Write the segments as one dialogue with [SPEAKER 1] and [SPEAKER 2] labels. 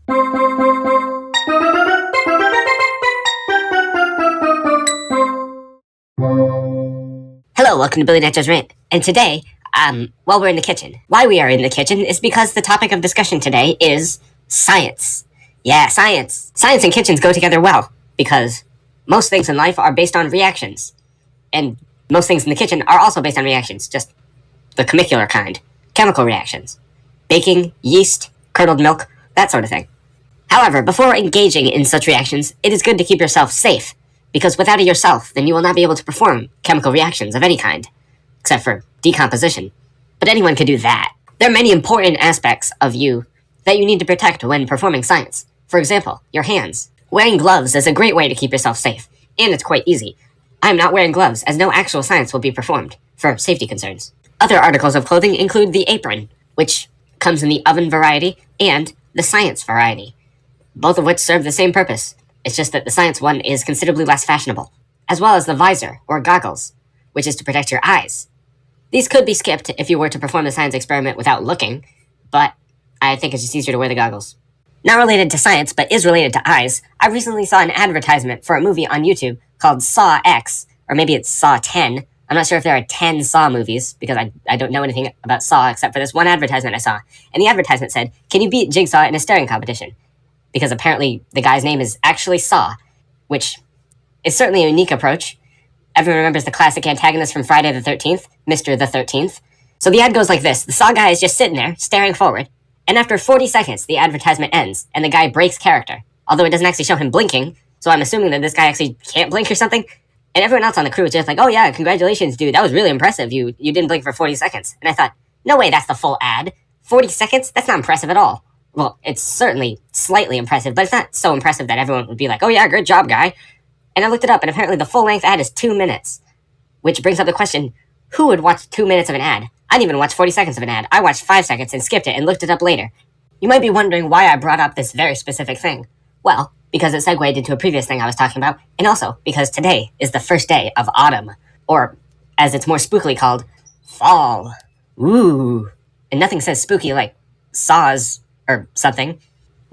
[SPEAKER 1] Hello, welcome to Billy Nature's Rant. And today, while we're in the kitchen, why we are in the kitchen is because the topic of discussion today is science. Yeah, science. Science and kitchens go together well, because most things in life are based on reactions. And most things in the kitchen are also based on reactions, just the chemicular kind. Chemical reactions. Baking, yeast, curdled milk, that sort of thing. However, before engaging in such reactions, it is good to keep yourself safe, because without it yourself, then you will not be able to perform chemical reactions of any kind, except for decomposition. But anyone could do that. There are many important aspects of you that you need to protect when performing science. For example, your hands. Wearing gloves is a great way to keep yourself safe, and it's quite easy. I am not wearing gloves, as no actual science will be performed, for safety concerns. Other articles of clothing include the apron, which comes in the oven variety, and the science variety, both of which serve the same purpose. It's just that the science one is considerably less fashionable, as well as the visor, or goggles, which is to protect your eyes. These could be skipped if you were to perform the science experiment without looking, but I think it's just easier to wear the goggles. Not related to science, but is related to eyes, I recently saw an advertisement for a movie on YouTube called Saw X, or maybe it's Saw 10. I'm not sure if there are 10 Saw movies, because I don't know anything about Saw except for this one advertisement I saw. And the advertisement said, "Can you beat Jigsaw in a staring competition?" Because apparently the guy's name is actually Saw, which is certainly a unique approach. Everyone remembers the classic antagonist from Friday the 13th, Mr. the 13th. So the ad goes like this. The Saw guy is just sitting there, staring forward, and after 40 seconds, the advertisement ends, and the guy breaks character. Although it doesn't actually show him blinking, so I'm assuming that this guy actually can't blink or something. And everyone else on the crew is just like, "Oh yeah, congratulations, dude, that was really impressive. You didn't blink for 40 seconds. And I thought, no way, that's the full ad. 40 seconds? That's not impressive at all. Well, it's certainly slightly impressive, but it's not so impressive that everyone would be like, "Oh yeah, good job, guy." And I looked it up, and apparently the full-length ad is 2 minutes. Which brings up the question, who would watch 2 minutes of an ad? I didn't even watch 40 seconds of an ad. I watched 5 seconds and skipped it and looked it up later. You might be wondering why I brought up this very specific thing. Well, because it segued into a previous thing I was talking about, and also because today is the first day of autumn, or, as it's more spookily called, fall. Ooh. And nothing says spooky like saws or something.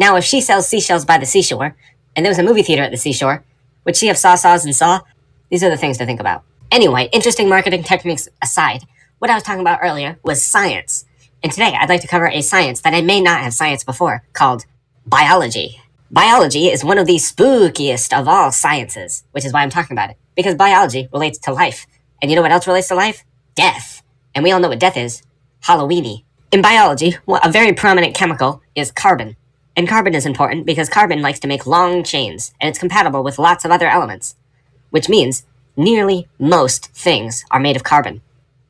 [SPEAKER 1] Now, if she sells seashells by the seashore, and there was a movie theater at the seashore, would she have saws and saw? These are the things to think about. Anyway, interesting marketing techniques aside, what I was talking about earlier was science. And today, I'd like to cover a science that I may not have scienced before, called biology. Biology is one of the spookiest of all sciences, which is why I'm talking about it, because biology relates to life. And you know what else relates to life? Death. And we all know what death is. Halloweeny. In biology, a very prominent chemical is carbon. And carbon is important because carbon likes to make long chains, and it's compatible with lots of other elements, which means nearly most things are made of carbon.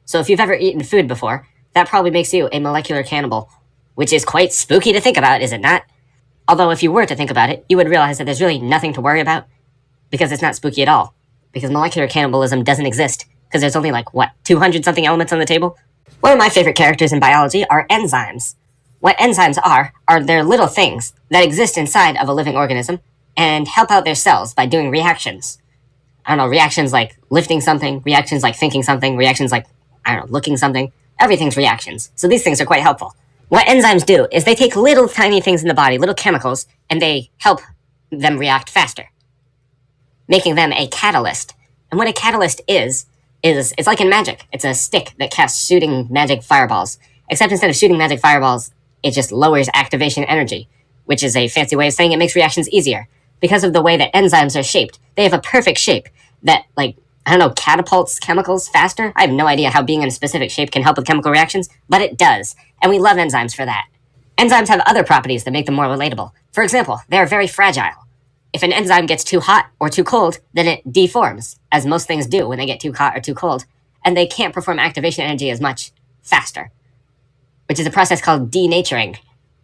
[SPEAKER 1] So if you've ever eaten food before, that probably makes you a molecular cannibal, which is quite spooky to think about, is it not? Although if you were to think about it, you would realize that there's really nothing to worry about, because it's not spooky at all, because molecular cannibalism doesn't exist, because there's only 200-something elements on the table? One of my favorite characters in biology are enzymes. What enzymes are they're little things that exist inside of a living organism and help out their cells by doing reactions. I don't know, reactions like lifting something, reactions like thinking something, reactions like, looking something. Everything's reactions. So these things are quite helpful. What enzymes do is they take little tiny things in the body, little chemicals, and they help them react faster, making them a catalyst. And what a catalyst is it's like in magic. It's a stick that casts shooting magic fireballs. Except instead of shooting magic fireballs, it just lowers activation energy, which is a fancy way of saying it makes reactions easier. Because of the way that enzymes are shaped, they have a perfect shape that, catapults chemicals faster. I have no idea how being in a specific shape can help with chemical reactions, but it does, and we love enzymes for that. Enzymes have other properties that make them more relatable. For example, they are very fragile. If an enzyme gets too hot or too cold, then it deforms, as most things do when they get too hot or too cold, and they can't perform activation energy as much faster, which is a process called denaturing.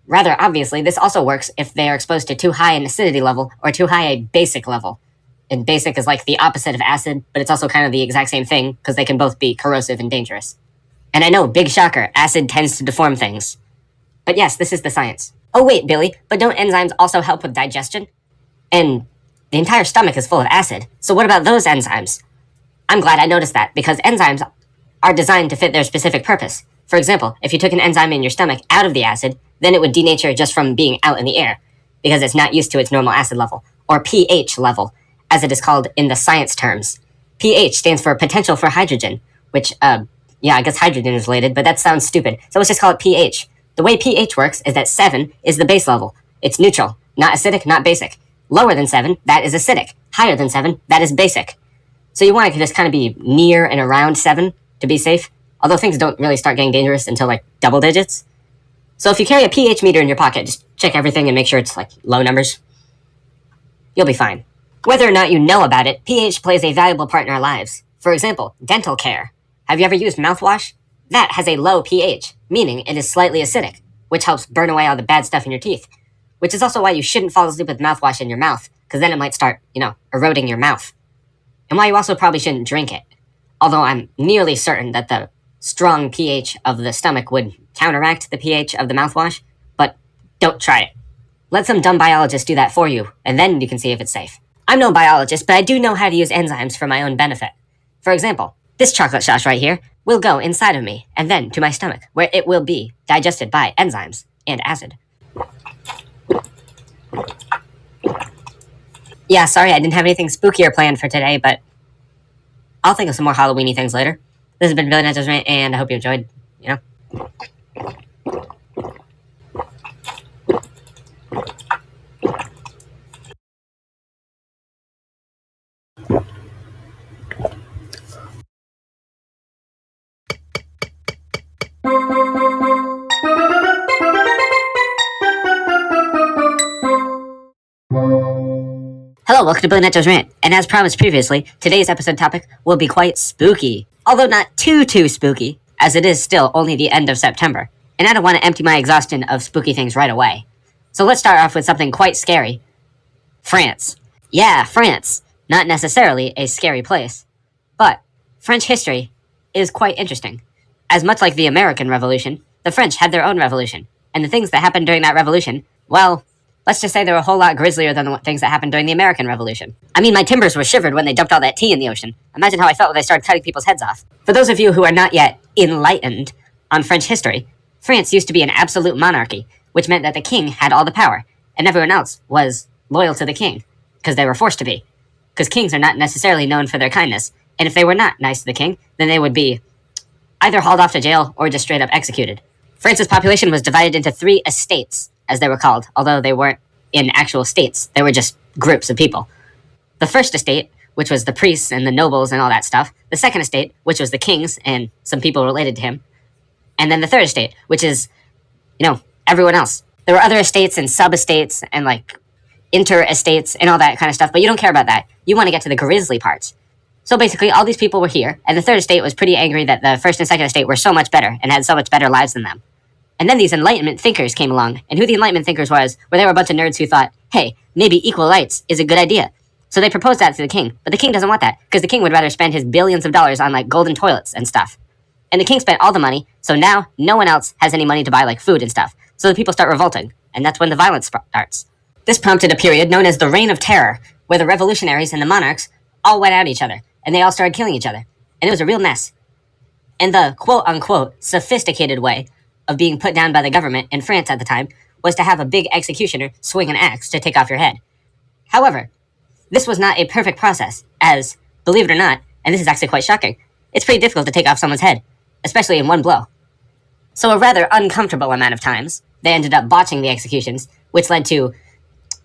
[SPEAKER 1] Rather obviously, this also works if they are exposed to too high an acidity level or too high a basic level. And basic is like the opposite of acid, but it's also kind of the exact same thing, because they can both be corrosive and dangerous. And I know, big shocker, acid tends to deform things. But yes, this is the science. Oh wait, Billy, but don't enzymes also help with digestion? And the entire stomach is full of acid, so what about those enzymes? I'm glad I noticed that, because enzymes are designed to fit their specific purpose. For example, if you took an enzyme in your stomach out of the acid, then it would denature just from being out in the air. because it's not used to its normal acid level, or pH level, as it is called in the science terms. pH stands for potential for hydrogen, which, yeah, I guess hydrogen is related, but that sounds stupid, so let's just call it pH. The way pH works is that 7 is the base level. It's neutral, not acidic, not basic. Lower than 7, that is acidic. Higher than 7, that is basic. So you want to just kind of be near and around 7 to be safe, although things don't really start getting dangerous until like double digits. So if you carry a pH meter in your pocket, just check everything and make sure it's like low numbers. You'll be fine. Whether or not you know about it, pH plays a valuable part in our lives. For example, dental care. Have you ever used mouthwash? That has a low pH, meaning it is slightly acidic, which helps burn away all the bad stuff in your teeth. Which is also why you shouldn't fall asleep with mouthwash in your mouth, because then it might start, eroding your mouth. And why you also probably shouldn't drink it. Although I'm nearly certain that the strong pH of the stomach would counteract the pH of the mouthwash, but don't try it. Let some dumb biologist do that for you, and then you can see if it's safe. I'm no biologist, but I do know how to use enzymes for my own benefit. For example, this chocolate sauce right here will go inside of me, and then to my stomach, where it will be digested by enzymes and acid. Yeah, sorry I didn't have anything spookier planned for today, but I'll think of some more Halloween-y things later. This has been Billy Nanto's Rant, and I hope you enjoyed, Hello, welcome to Billy Nanto's Rant, and as promised previously, today's episode topic will be quite spooky. Although not too spooky, as it is still only the end of September, and I don't want to empty my exhaustion of spooky things right away. So let's start off with something quite scary. France. Yeah, France. Not necessarily a scary place, but French history is quite interesting. As much like the American Revolution, the French had their own revolution, and the things that happened during that revolution, well, let's just say they were a whole lot grislier than the things that happened during the American Revolution. I mean, my timbers were shivered when they dumped all that tea in the ocean. Imagine how I felt when they started cutting people's heads off. For those of you who are not yet enlightened on French history, France used to be an absolute monarchy, which meant that the king had all the power, and everyone else was loyal to the king, because they were forced to be. Because kings are not necessarily known for their kindness, and if they were not nice to the king, then they would be either hauled off to jail or just straight up executed. France's population was divided into 3 estates, as they were called, although they weren't in actual states. They were just groups of people. The first estate, which was the priests and the nobles and all that stuff. The second estate, which was the kings and some people related to him. And then the third estate, which is, everyone else. There were other estates and sub-estates and, inter-estates and all that kind of stuff, but you don't care about that. You want to get to the grisly parts. So basically, all these people were here, and the third estate was pretty angry that the first and second estate were so much better and had so much better lives than them. And then these Enlightenment thinkers came along, and who the Enlightenment thinkers were they were a bunch of nerds who thought, hey, maybe equal rights is a good idea. So they proposed that to the king, but the king doesn't want that, because the king would rather spend his billions of dollars on, golden toilets and stuff. And the king spent all the money, so now no one else has any money to buy, food and stuff. So the people start revolting, and that's when the violence starts. This prompted a period known as the Reign of Terror, where the revolutionaries and the monarchs all went at each other, and they all started killing each other. And it was a real mess. And the quote-unquote sophisticated way of being put down by the government in France at the time was to have a big executioner swing an axe to take off your head. However, this was not a perfect process, as, believe it or not, and this is actually quite shocking, it's pretty difficult to take off someone's head, especially in one blow. So a rather uncomfortable amount of times, they ended up botching the executions, which led to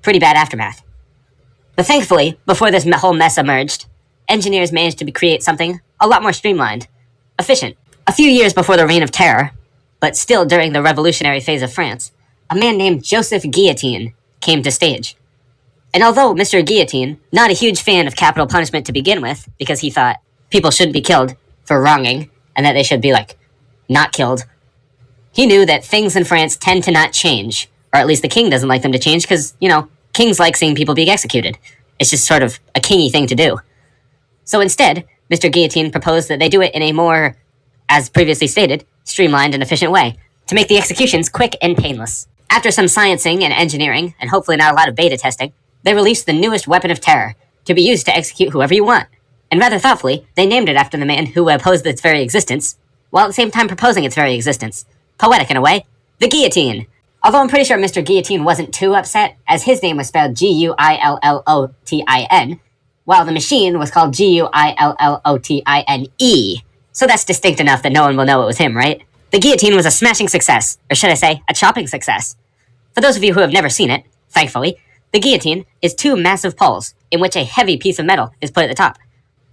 [SPEAKER 1] pretty bad aftermath. But thankfully, before this whole mess emerged, engineers managed to create something a lot more streamlined, efficient. A few years before the Reign of Terror, but still during the revolutionary phase of France, a man named Joseph Guillotine came to stage. And although Mr. Guillotine, not a huge fan of capital punishment to begin with, because he thought people shouldn't be killed for wronging, and that they should be, not killed, he knew that things in France tend to not change, or at least the king doesn't like them to change, because, kings like seeing people being executed. It's just sort of a kingy thing to do. So instead, Mr. Guillotine proposed that they do it in a more, as previously stated, streamlined and efficient way, to make the executions quick and painless. After some sciencing and engineering, and hopefully not a lot of beta testing, they released the newest weapon of terror, to be used to execute whoever you want. And rather thoughtfully, they named it after the man who opposed its very existence, while at the same time proposing its very existence. Poetic in a way. The guillotine. Although I'm pretty sure Mr. Guillotine wasn't too upset, as his name was spelled Guillotin, while the machine was called Guillotine. So that's distinct enough that no one will know it was him, right? The guillotine was a smashing success, or should I say, a chopping success. For those of you who have never seen it, thankfully, the guillotine is two massive poles, in which a heavy piece of metal is put at the top.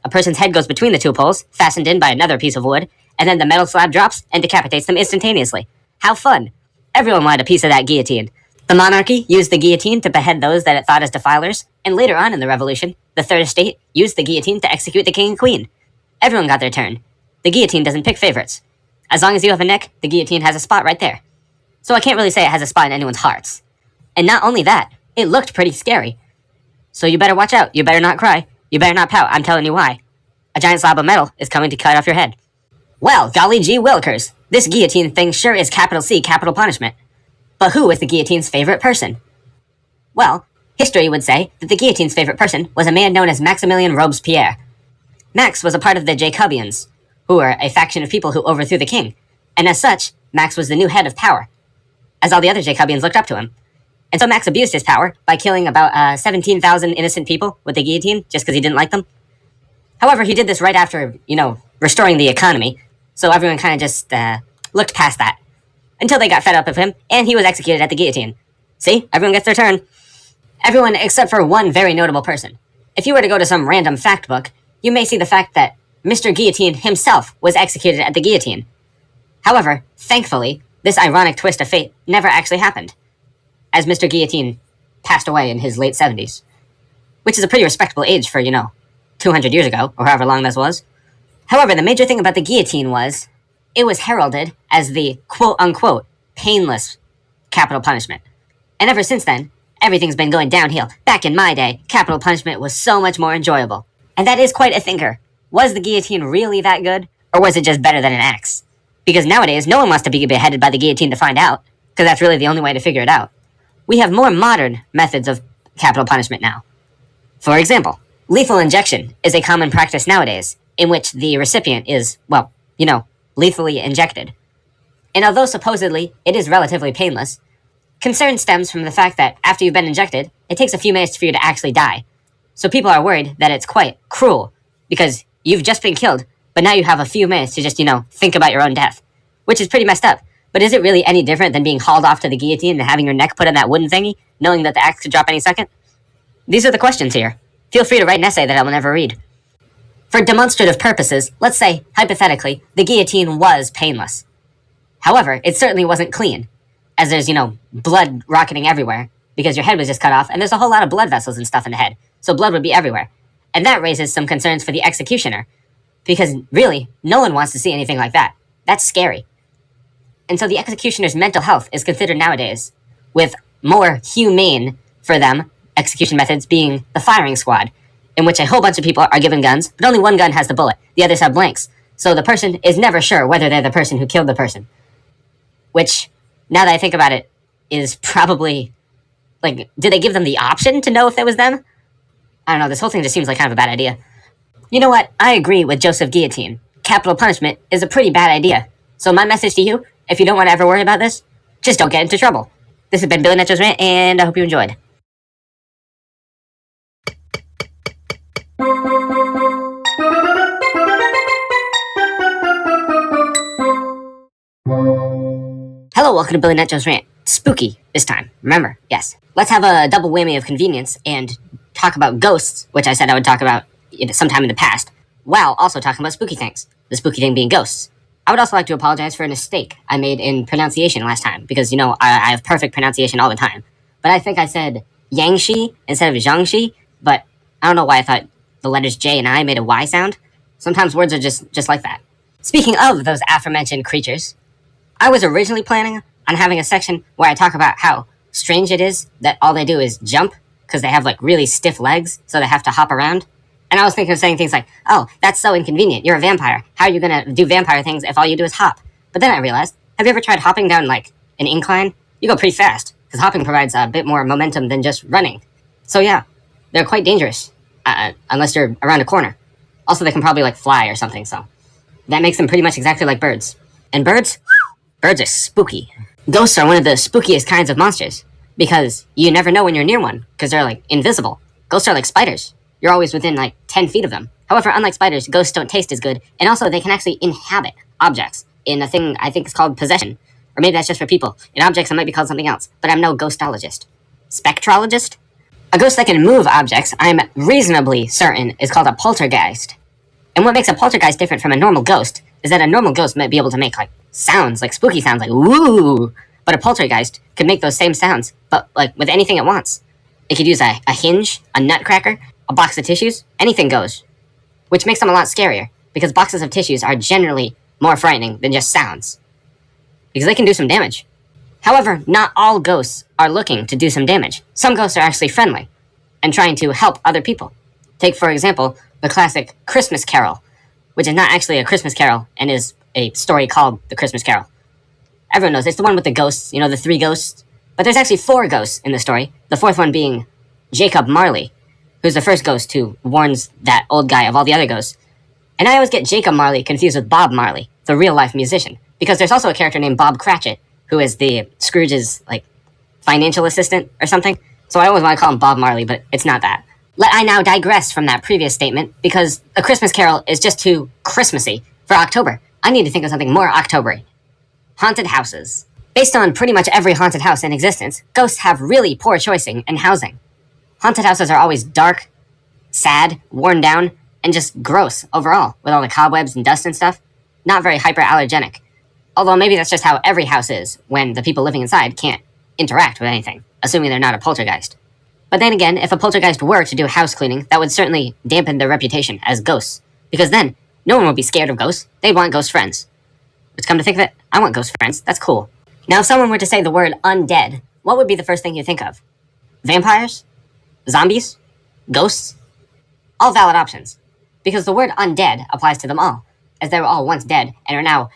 [SPEAKER 1] A person's head goes between the two poles, fastened in by another piece of wood, and then the metal slab drops and decapitates them instantaneously. How fun! Everyone wanted a piece of that guillotine. The monarchy used the guillotine to behead those that it thought as defilers, and later on in the revolution, the Third Estate used the guillotine to execute the king and queen. Everyone got their turn. The guillotine doesn't pick favorites. As long as you have a neck, the guillotine has a spot right there. So I can't really say it has a spot in anyone's hearts. And not only that, it looked pretty scary. So you better watch out, you better not cry, you better not pout, I'm telling you why. A giant slab of metal is coming to cut off your head. Well, golly gee willikers, this guillotine thing sure is capital C, capital punishment. But who is the guillotine's favorite person? Well, history would say that the guillotine's favorite person was a man known as Maximilien Robespierre. Max was a part of the Jacobians, who were a faction of people who overthrew the king, and as such, Max was the new head of power, as all the other Jacobians looked up to him. And so Max abused his power by killing about 17,000 innocent people with the guillotine just because he didn't like them. However, he did this right after, restoring the economy, so everyone kind of just looked past that, until they got fed up of him, and he was executed at the guillotine. See? Everyone gets their turn. Everyone except for one very notable person. If you were to go to some random fact book, you may see the fact that Mr. Guillotine himself was executed at the guillotine. However, thankfully, this ironic twist of fate never actually happened, as Mr. Guillotine passed away in his late 70s, which is a pretty respectable age for, 200 years ago, or however long this was. However, the major thing about the guillotine was, it was heralded as the quote-unquote painless capital punishment. And ever since then, everything's been going downhill. Back in my day, capital punishment was so much more enjoyable. And that is quite a thinker. Was the guillotine really that good? Or was it just better than an axe? Because nowadays, no one wants to be beheaded by the guillotine to find out, because that's really the only way to figure it out. We have more modern methods of capital punishment now. For example, lethal injection is a common practice nowadays, in which the recipient is, lethally injected. And although supposedly it is relatively painless, concern stems from the fact that after you've been injected, it takes a few minutes for you to actually die. So people are worried that it's quite cruel, because you've just been killed, but now you have a few minutes to just, think about your own death, which is pretty messed up. But is it really any different than being hauled off to the guillotine and having your neck put in that wooden thingy, knowing that the axe could drop any second? These are the questions here. Feel free to write an essay that I will never read. For demonstrative purposes, let's say, hypothetically, the guillotine was painless. However, it certainly wasn't clean, as there's, blood rocketing everywhere, because your head was just cut off, and there's a whole lot of blood vessels and stuff in the head, so blood would be everywhere. And that raises some concerns for the executioner, because really, no one wants to see anything like that. That's scary. And so the executioner's mental health is considered nowadays, with more humane, for them, execution methods being the firing squad, in which a whole bunch of people are given guns, but only one gun has the bullet. The others have blanks. So the person is never sure whether they're the person who killed the person. Which, now that I think about it, is probably, did they give them the option to know if it was them? I don't know, this whole thing just seems like kind of a bad idea. You know what? I agree with Joseph Guillotine. Capital punishment is a pretty bad idea. So my message to you, if you don't want to ever worry about this, just don't get into trouble. This has been Billy Necho's Rant, and I hope you enjoyed. Hello, welcome to Billy Necho's Rant. Spooky this time, remember, yes. Let's have a double whammy of convenience and talk about ghosts, which I said I would talk about sometime in the past, while also talking about spooky things, the spooky thing being ghosts. I would also like to apologize for a mistake I made in pronunciation last time, because, I have perfect pronunciation all the time. But I think I said Yangshi instead of Zhangshi, but I don't know why I thought the letters J and I made a Y sound. Sometimes words are just like that. Speaking of those aforementioned creatures, I was originally planning on having a section where I talk about how strange it is that all they do is jump, because they have really stiff legs, so they have to hop around. And I was thinking of saying things like, oh, that's so inconvenient, you're a vampire. How are you going to do vampire things if all you do is hop? But then I realized, have you ever tried hopping down an incline? You go pretty fast, because hopping provides a bit more momentum than just running. So yeah, they're quite dangerous, unless you're around a corner. Also, they can probably fly or something, so that makes them pretty much exactly like birds. And birds are spooky. Ghosts are one of the spookiest kinds of monsters, because you never know when you're near one, because they're, like, invisible. Ghosts are like spiders. You're always within, like, 10 feet of them. However, unlike spiders, ghosts don't taste as good, and also they can actually inhabit objects in a thing I think is called possession. Or maybe that's just for people. In objects, it might be called something else, but I'm no ghostologist. Spectrologist? A ghost that can move objects, I'm reasonably certain, is called a poltergeist. And what makes a poltergeist different from a normal ghost is that a normal ghost might be able to make, like, sounds, like spooky sounds, like woo! But a poltergeist could make those same sounds, but, like, with anything it wants. It could use a hinge, a nutcracker, a box of tissues, anything goes. Which makes them a lot scarier, because boxes of tissues are generally more frightening than just sounds. Because they can do some damage. However, not all ghosts are looking to do some damage. Some ghosts are actually friendly, and trying to help other people. Take, for example, the classic Christmas Carol, which is not actually a Christmas Carol, and is a story called The Christmas Carol. Everyone knows, it's the one with the ghosts, you know, the 3 ghosts. But there's actually 4 ghosts in the story, the 4th one being Jacob Marley, who's the first ghost who warns that old guy of all the other ghosts. And I always get Jacob Marley confused with Bob Marley, the real-life musician, because there's also a character named Bob Cratchit, who is the Scrooge's, like, financial assistant or something. So I always want to call him Bob Marley, but it's not that. Let I now digress from that previous statement, because A Christmas Carol is just too Christmassy for October. I need to think of something more Octobery. Haunted houses. Based on pretty much every haunted house in existence, ghosts have really poor choicing and housing. Haunted houses are always dark, sad, worn down, and just gross overall, with all the cobwebs and dust and stuff. Not very hyperallergenic. Although maybe that's just how every house is, when the people living inside can't interact with anything, assuming they're not a poltergeist. But then again, if a poltergeist were to do house cleaning, that would certainly dampen their reputation as ghosts. Because then, no one would be scared of ghosts, they'd want ghost friends. Which, come to think of it, I want ghost friends, that's cool. Now, if someone were to say the word undead, what would be the first thing you think of? Vampires? Zombies? Ghosts? All valid options. Because the word undead applies to them all, as they were all once dead and are now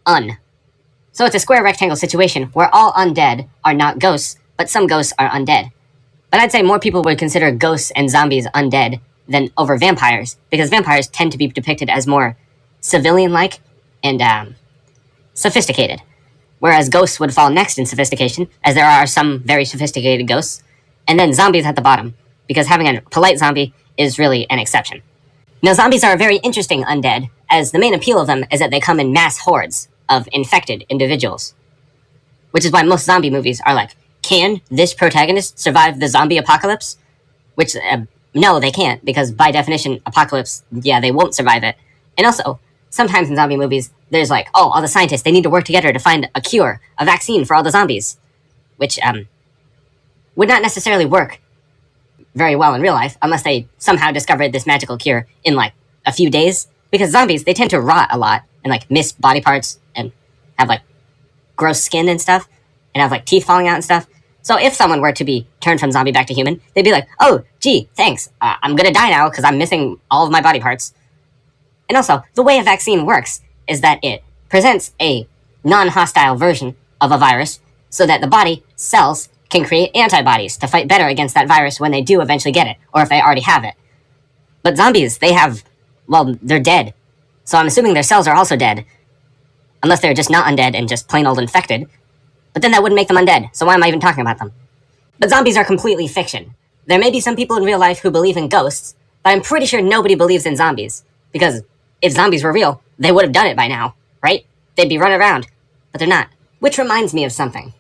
[SPEAKER 1] un. So it's a square rectangle situation where all undead are not ghosts, but some ghosts are undead. But I'd say more people would consider ghosts and zombies undead than over vampires, because vampires tend to be depicted as more civilian-like and sophisticated. Whereas ghosts would fall next in sophistication, as there are some very sophisticated ghosts, and then zombies at the bottom, because having a polite zombie is really an exception. Now, zombies are a very interesting undead, as the main appeal of them is that they come in mass hordes of infected individuals. Which is why most zombie movies are like, can this protagonist survive the zombie apocalypse? Which, no, they can't, because by definition, apocalypse, yeah, they won't survive it. And also, sometimes in zombie movies, there's like, oh, all the scientists, they need to work together to find a cure, a vaccine for all the zombies. Which, would not necessarily work very well in real life, unless they somehow discovered this magical cure in, like, a few days. Because zombies, they tend to rot a lot, and, like, miss body parts, and have, like, gross skin and stuff, and have, like, teeth falling out and stuff. So if someone were to be turned from zombie back to human, they'd be like, oh, gee, thanks, I'm gonna die now, because I'm missing all of my body parts. And also, the way a vaccine works is that it presents a non-hostile version of a virus, so that the body, cells, can create antibodies to fight better against that virus when they do eventually get it, or if they already have it. But zombies, they have, well, they're dead. So I'm assuming their cells are also dead. Unless they're just not undead and just plain old infected. But then that wouldn't make them undead, so why am I even talking about them? But zombies are completely fiction. There may be some people in real life who believe in ghosts, but I'm pretty sure nobody believes in zombies. Because if zombies were real, they would have done it by now, right? They'd be running around. But they're not. Which reminds me of something.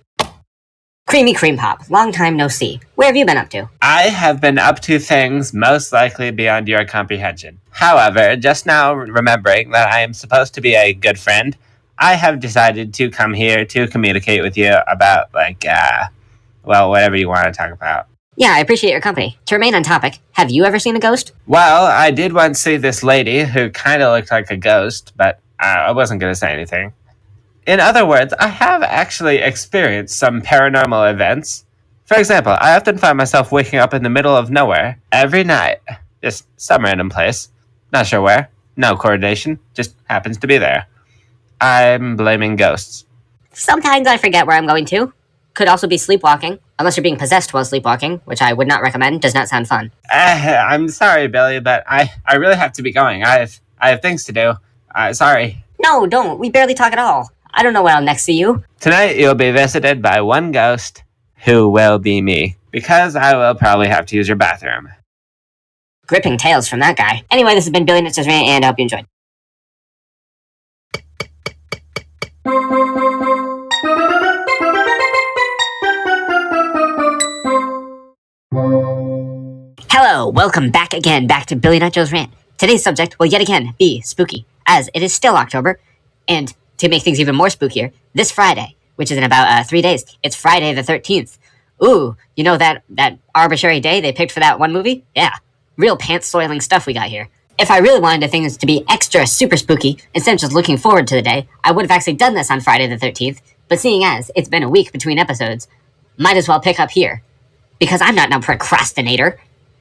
[SPEAKER 1] Creamy Cream Pop, long time no see. Where have you been up to?
[SPEAKER 2] I have been up to things most likely beyond your comprehension. However, just now remembering that I am supposed to be a good friend, I have decided to come here to communicate with you about, whatever you want to talk about.
[SPEAKER 1] Yeah, I appreciate your company. To remain on topic, have you ever seen a ghost?
[SPEAKER 2] Well, I did once see this lady who kind of looked like a ghost, but I wasn't going to say anything. In other words, I have actually experienced some paranormal events. For example, I often find myself waking up in the middle of nowhere every night. Just some random place. Not sure where. No coordination. Just happens to be there. I'm blaming ghosts.
[SPEAKER 1] Sometimes I forget where I'm going to. Could also be sleepwalking, unless you're being possessed while sleepwalking, which I would not recommend. Does not sound fun.
[SPEAKER 2] I'm sorry, Billy, but I really have to be going. I have things to do. Sorry.
[SPEAKER 1] No, don't. We barely talk at all. I don't know when I'll next see you.
[SPEAKER 2] Tonight you'll be visited by one ghost who will be me, because I will probably have to use your bathroom.
[SPEAKER 1] Gripping tales from that guy. Anyway, this has been Billy Nitch's Rant, and I hope you enjoyed. Hello, welcome back to Billy Nitch's Rant. Today's subject will yet again be spooky, as it is still October, and to make things even more spookier, this Friday, which is in about 3 days, it's Friday the 13th. Ooh, you know that arbitrary day they picked for that one movie? Yeah, real pants-soiling stuff we got here. If I really wanted things to be extra super spooky, instead of just looking forward to the day, I would have actually done this on Friday the 13th, but seeing as it's been a week between episodes, might as well pick up here. Because I'm not no procrastinator.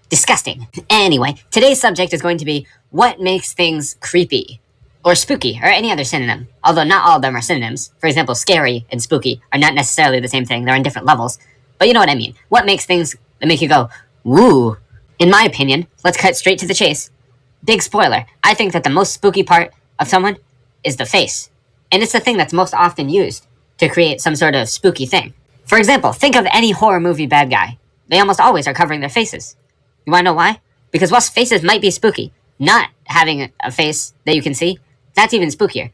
[SPEAKER 1] Disgusting. Anyway, today's subject is going to be what makes things creepy, or spooky, or any other synonym. Although not all of them are synonyms. For example, scary and spooky are not necessarily the same thing. They're on different levels. But you know what I mean. What makes things that make you go, woo? In my opinion, let's cut straight to the chase. Big spoiler, I think that the most spooky part of someone is the face. And it's the thing that's most often used to create some sort of spooky thing. For example, think of any horror movie bad guy. They almost always are covering their faces. You wanna know why? Because whilst faces might be spooky, not having a face that you can see, that's even spookier.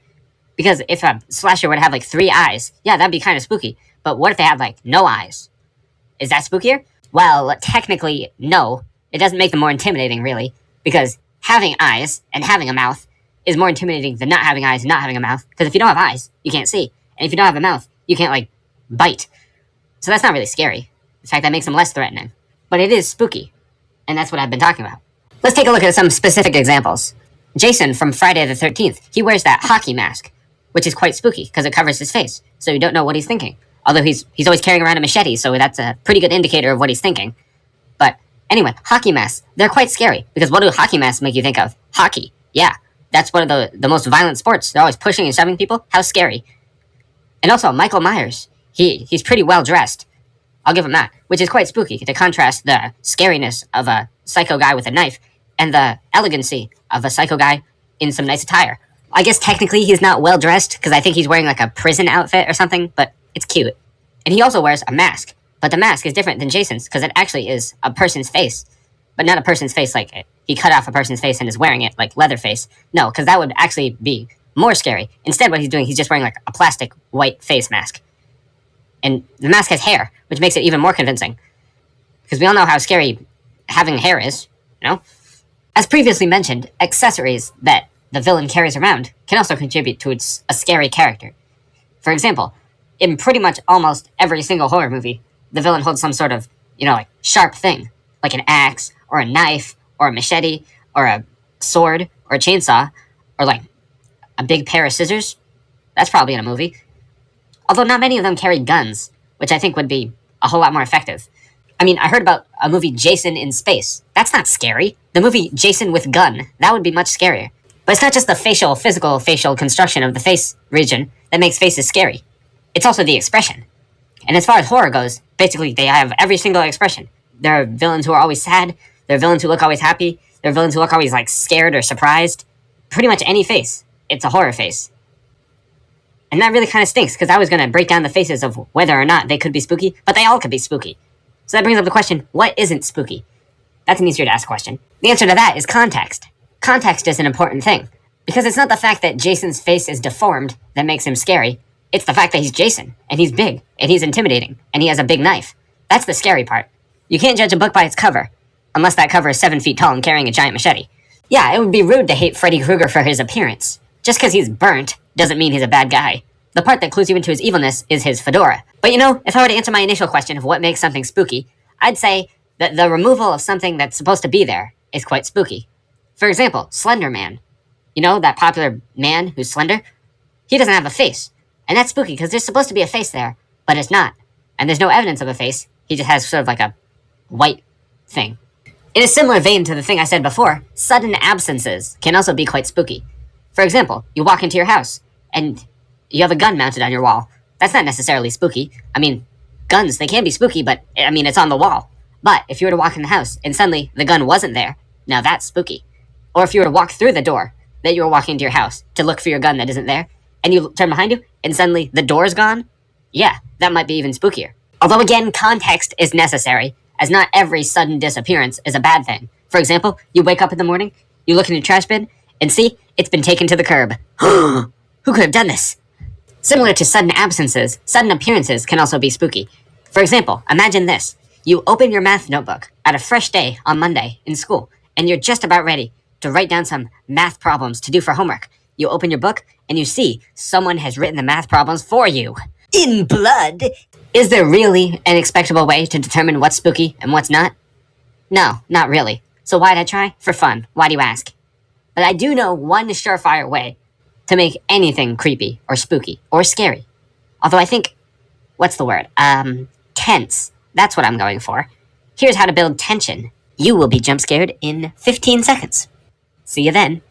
[SPEAKER 1] Because if a slasher would have like 3 eyes, yeah, that'd be kind of spooky. But what if they had like no eyes? Is that spookier? Well, technically, no. It doesn't make them more intimidating, really. Because having eyes and having a mouth is more intimidating than not having eyes and not having a mouth. Because if you don't have eyes, you can't see. And if you don't have a mouth, you can't, like, bite. So that's not really scary. In fact, that makes them less threatening. But it is spooky. And that's what I've been talking about. Let's take a look at some specific examples. Jason from Friday the 13th, he wears that hockey mask, which is quite spooky because it covers his face, so you don't know what he's thinking. Although he's always carrying around a machete, so that's a pretty good indicator of what he's thinking. But anyway, hockey masks, they're quite scary, because what do hockey masks make you think of? Hockey. Yeah, that's one of the most violent sports. They're always pushing and shoving people. How scary. And also, Michael Myers, he's pretty well dressed. I'll give him that, which is quite spooky to contrast the scariness of a psycho guy with a knife and the elegancy of a psycho guy in some nice attire. I guess technically he's not well dressed because I think he's wearing like a prison outfit or something, but it's cute. And he also wears a mask, but the mask is different than Jason's because it actually is a person's face, but not a person's face like he cut off a person's face and is wearing it like Leatherface. No, because that would actually be more scary. Instead, what he's doing, he's just wearing like a plastic white face mask. And the mask has hair, which makes it even more convincing. Because we all know how scary having hair is, you know? As previously mentioned, accessories that the villain carries around can also contribute to a scary character. For example, in pretty much almost every single horror movie, the villain holds some sort of, like sharp thing. Like an axe, or a knife, or a machete, or a sword, or a chainsaw, or like a big pair of scissors. That's probably in a movie. Although not many of them carry guns, which I think would be a whole lot more effective. I mean, I heard about a movie Jason in Space. That's not scary. The movie Jason with Gun, that would be much scarier. But it's not just the physical facial construction of the face region that makes faces scary. It's also the expression. And as far as horror goes, basically they have every single expression. There are villains who are always sad. There are villains who look always happy. There are villains who look always like scared or surprised. Pretty much any face. It's a horror face. And that really kind of stinks, because I was going to break down the faces of whether or not they could be spooky, but they all could be spooky. So that brings up the question, what isn't spooky? That's an easier to ask question. The answer to that is context. Context is an important thing, because it's not the fact that Jason's face is deformed that makes him scary. It's the fact that he's Jason, and he's big, and he's intimidating, and he has a big knife. That's the scary part. You can't judge a book by its cover, unless that cover is 7 feet tall and carrying a giant machete. Yeah, it would be rude to hate Freddy Krueger for his appearance. Just because he's burnt doesn't mean he's a bad guy. The part that clues you into his evilness is his fedora. But if I were to answer my initial question of what makes something spooky, I'd say that the removal of something that's supposed to be there is quite spooky. For example, Slender Man. That popular man who's slender? He doesn't have a face. And that's spooky because there's supposed to be a face there, but it's not. And there's no evidence of a face. He just has sort of like a white thing. In a similar vein to the thing I said before, sudden absences can also be quite spooky. For example, you walk into your house, and you have a gun mounted on your wall. That's not necessarily spooky. I mean, guns, they can be spooky, but, it's on the wall. But if you were to walk in the house, and suddenly the gun wasn't there, now that's spooky. Or if you were to walk through the door that you were walking into your house to look for your gun that isn't there, and you turn behind you, and suddenly the door's gone, yeah, that might be even spookier. Although again, context is necessary, as not every sudden disappearance is a bad thing. For example, you wake up in the morning, you look in your trash bin, and see, it's been taken to the curb. Who could have done this? Similar to sudden absences, sudden appearances can also be spooky. For example, imagine this. You open your math notebook at a fresh day on Monday in school, and you're just about ready to write down some math problems to do for homework. You open your book, and you see someone has written the math problems for you. In blood! Is there really an expectable way to determine what's spooky and what's not? No, not really. So why'd I try? For fun. Why do you ask? But I do know one surefire way to make anything creepy or spooky or scary. Although I think, what's the word? Tense. That's what I'm going for. Here's how to build tension. You will be jump scared in 15 seconds. See you then.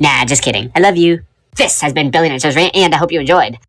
[SPEAKER 1] Nah, just kidding. I love you. This has been Billy Nature's Rant, and I hope you enjoyed.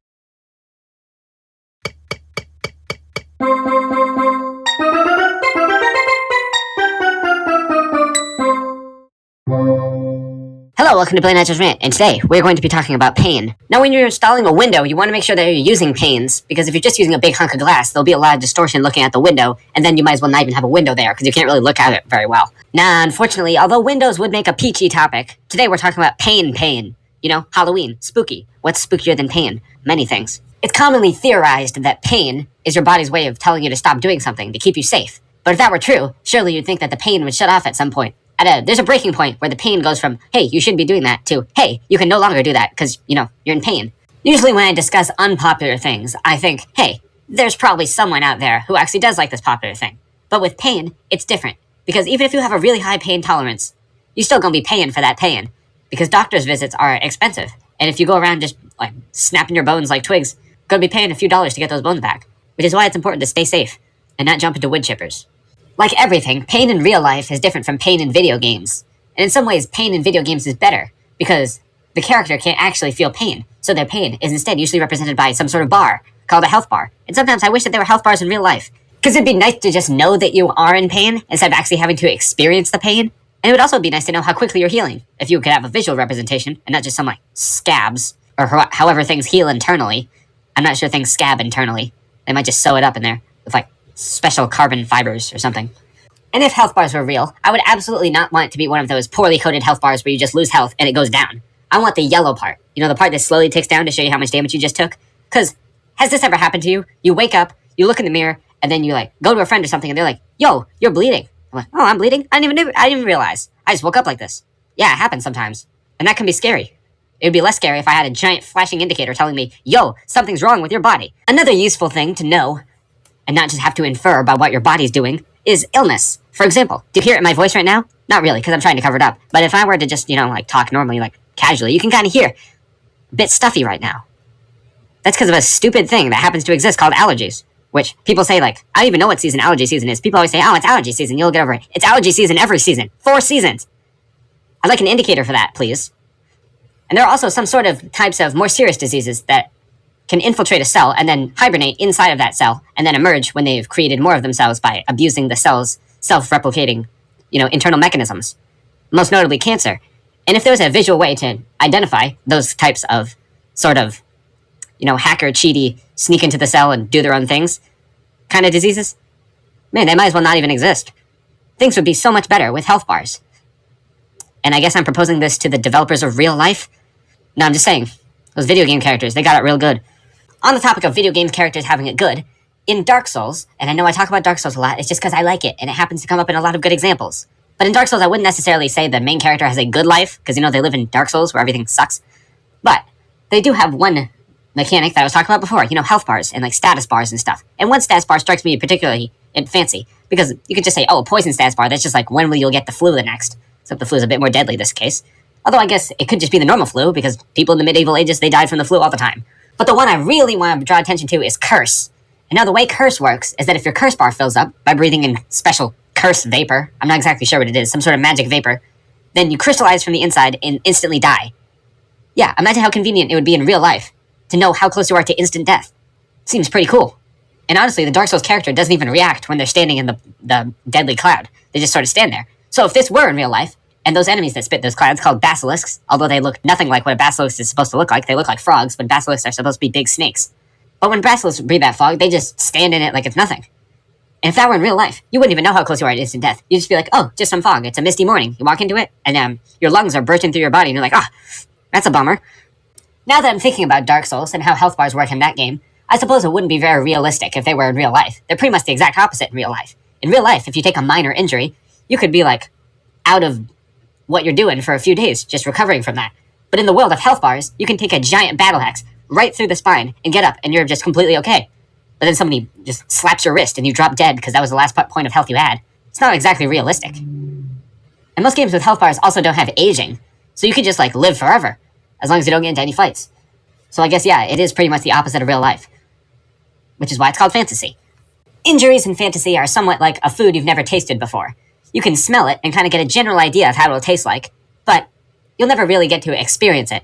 [SPEAKER 1] Hello, welcome to Billy Nature's Rant, and today we're going to be talking about pain. Now, when you're installing a window, you want to make sure that you're using panes, because if you're just using a big hunk of glass, there'll be a lot of distortion looking at the window, and then you might as well not even have a window there, because you can't really look at it very well. Nah, unfortunately, although windows would make a peachy topic, today we're talking about pain. You know, Halloween, spooky. What's spookier than pain? Many things. It's commonly theorized that pain is your body's way of telling you to stop doing something to keep you safe. But if that were true, surely you'd think that the pain would shut off at some point. There's a breaking point where the pain goes from, hey, you shouldn't be doing that, to, hey, you can no longer do that because, you're in pain. Usually when I discuss unpopular things, I think, hey, there's probably someone out there who actually does like this popular thing. But with pain, it's different. Because even if you have a really high pain tolerance, you're still going to be paying for that pain. Because doctor's visits are expensive. And if you go around just, snapping your bones like twigs, you're going to be paying a few dollars to get those bones back. Which is why it's important to stay safe and not jump into wood chippers. Like everything, pain in real life is different from pain in video games. And in some ways, pain in video games is better, because the character can't actually feel pain, so their pain is instead usually represented by some sort of bar, called a health bar. And sometimes I wish that there were health bars in real life, because it'd be nice to just know that you are in pain, instead of actually having to experience the pain. And it would also be nice to know how quickly you're healing, if you could have a visual representation, and not just some, scabs, or however things heal internally. I'm not sure things scab internally. They might just sew it up in there, with, special carbon fibers or something. And if health bars were real, I would absolutely not want it to be one of those poorly coded health bars where you just lose health and it goes down. I want the yellow part. The part that slowly ticks down to show you how much damage you just took. Because, has this ever happened to you? You wake up, you look in the mirror, and then you, go to a friend or something, and they're like, yo, you're bleeding. I'm like, oh, I'm bleeding? I didn't even realize. I just woke up like this. Yeah, it happens sometimes. And that can be scary. It would be less scary if I had a giant flashing indicator telling me, yo, something's wrong with your body. Another useful thing to know, and not just have to infer by what your body's doing, is illness. For example, do you hear it in my voice right now? Not really, because I'm trying to cover it up. But if I were to just, talk normally, casually, you can kind of hear a bit stuffy right now. That's because of a stupid thing that happens to exist called allergies. Which people say, I don't even know what season allergy season is. People always say, oh, it's allergy season, you'll get over it. It's allergy season every season. 4 seasons. I'd like an indicator for that, please. And there are also some sort of types of more serious diseases that can infiltrate a cell and then hibernate inside of that cell and then emerge when they've created more of themselves by abusing the cell's self-replicating, internal mechanisms. Most notably cancer. And if there was a visual way to identify those types of sort of, hacker, cheaty, sneak into the cell and do their own things kind of diseases, man, they might as well not even exist. Things would be so much better with health bars. And I guess I'm proposing this to the developers of real life. No, I'm just saying, those video game characters, they got it real good. On the topic of video game characters having it good, in Dark Souls, and I know I talk about Dark Souls a lot, it's just because I like it, and it happens to come up in a lot of good examples. But in Dark Souls, I wouldn't necessarily say the main character has a good life, because, they live in Dark Souls where everything sucks. But they do have one mechanic that I was talking about before, health bars and, status bars and stuff. And one status bar strikes me particularly fancy, because you could just say, oh, a poison status bar, that's just when will you get the flu the next? Except the flu's a bit more deadly this case. Although I guess it could just be the normal flu, because people in the medieval ages, they died from the flu all the time. But the one I really want to draw attention to is curse. And now the way curse works is that if your curse bar fills up by breathing in special curse vapor, I'm not exactly sure what it is, some sort of magic vapor, then you crystallize from the inside and instantly die. Yeah, imagine how convenient it would be in real life to know how close you are to instant death. Seems pretty cool. And honestly, the Dark Souls character doesn't even react when they're standing in the deadly cloud. They just sort of stand there. So if this were in real life, and those enemies that spit those clouds called basilisks, although they look nothing like what a basilisk is supposed to look like, they look like frogs, when basilisks are supposed to be big snakes. But when basilisks breathe that fog, they just stand in it like it's nothing. And if that were in real life, you wouldn't even know how close you are to instant death. You'd just be like, oh, just some fog. It's a misty morning. You walk into it, and your lungs are bursting through your body, and you're like, that's a bummer. Now that I'm thinking about Dark Souls and how health bars work in that game, I suppose it wouldn't be very realistic if they were in real life. They're pretty much the exact opposite in real life. In real life, if you take a minor injury, you could be like out of what you're doing for a few days, just recovering from that. But in the world of health bars, you can take a giant battle axe right through the spine and get up, and you're just completely okay. But then somebody just slaps your wrist and you drop dead because that was the last point of health you had. It's not exactly realistic. And most games with health bars also don't have aging, so you can just like live forever, as long as you don't get into any fights. So I guess, yeah, it is pretty much the opposite of real life, which is why it's called fantasy. Injuries in fantasy are somewhat like a food you've never tasted before. You can smell it and kind of get a general idea of how it'll taste like, but you'll never really get to experience it.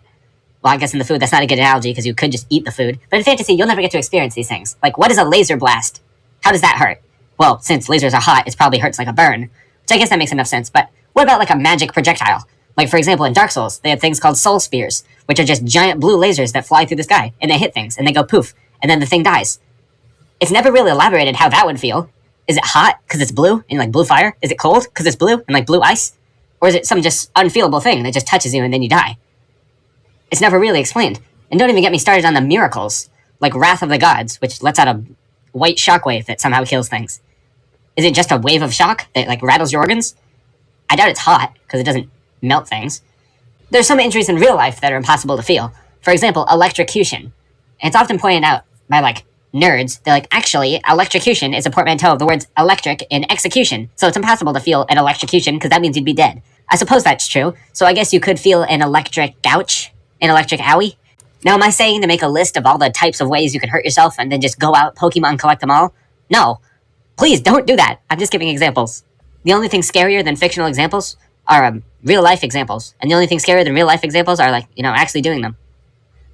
[SPEAKER 1] Well, I guess in the food, that's not a good analogy because you could just eat the food. But in fantasy, you'll never get to experience these things. Like, what is a laser blast? How does that hurt? Well, since lasers are hot, it probably hurts like a burn, which I guess that makes enough sense. But what about like a magic projectile? Like, for example, in Dark Souls, they have things called soul spears, which are just giant blue lasers that fly through the sky, and they hit things, and they go poof, and then the thing dies. It's never really elaborated how that would feel. Is it hot because it's blue and like blue fire? Is it cold because it's blue and like blue ice? Or is it some just unfeelable thing that just touches you and then you die? It's never really explained. And don't even get me started on the miracles, like Wrath of the Gods, which lets out a white shockwave that somehow kills things. Is it just a wave of shock that like rattles your organs? I doubt it's hot because it doesn't melt things. There's some injuries in real life that are impossible to feel. For example, electrocution. And it's often pointed out by like nerds. They're like, actually, electrocution is a portmanteau of the words electric and execution. So it's impossible to feel an electrocution because that means you'd be dead. I suppose that's true. So I guess you could feel an electric gouge, an electric owie. Now, am I saying to make a list of all the types of ways you can hurt yourself and then just go out, Pokemon collect them all? No. Please don't do that. I'm just giving examples. The only thing scarier than fictional examples are real life examples. And the only thing scarier than real life examples are like, actually doing them.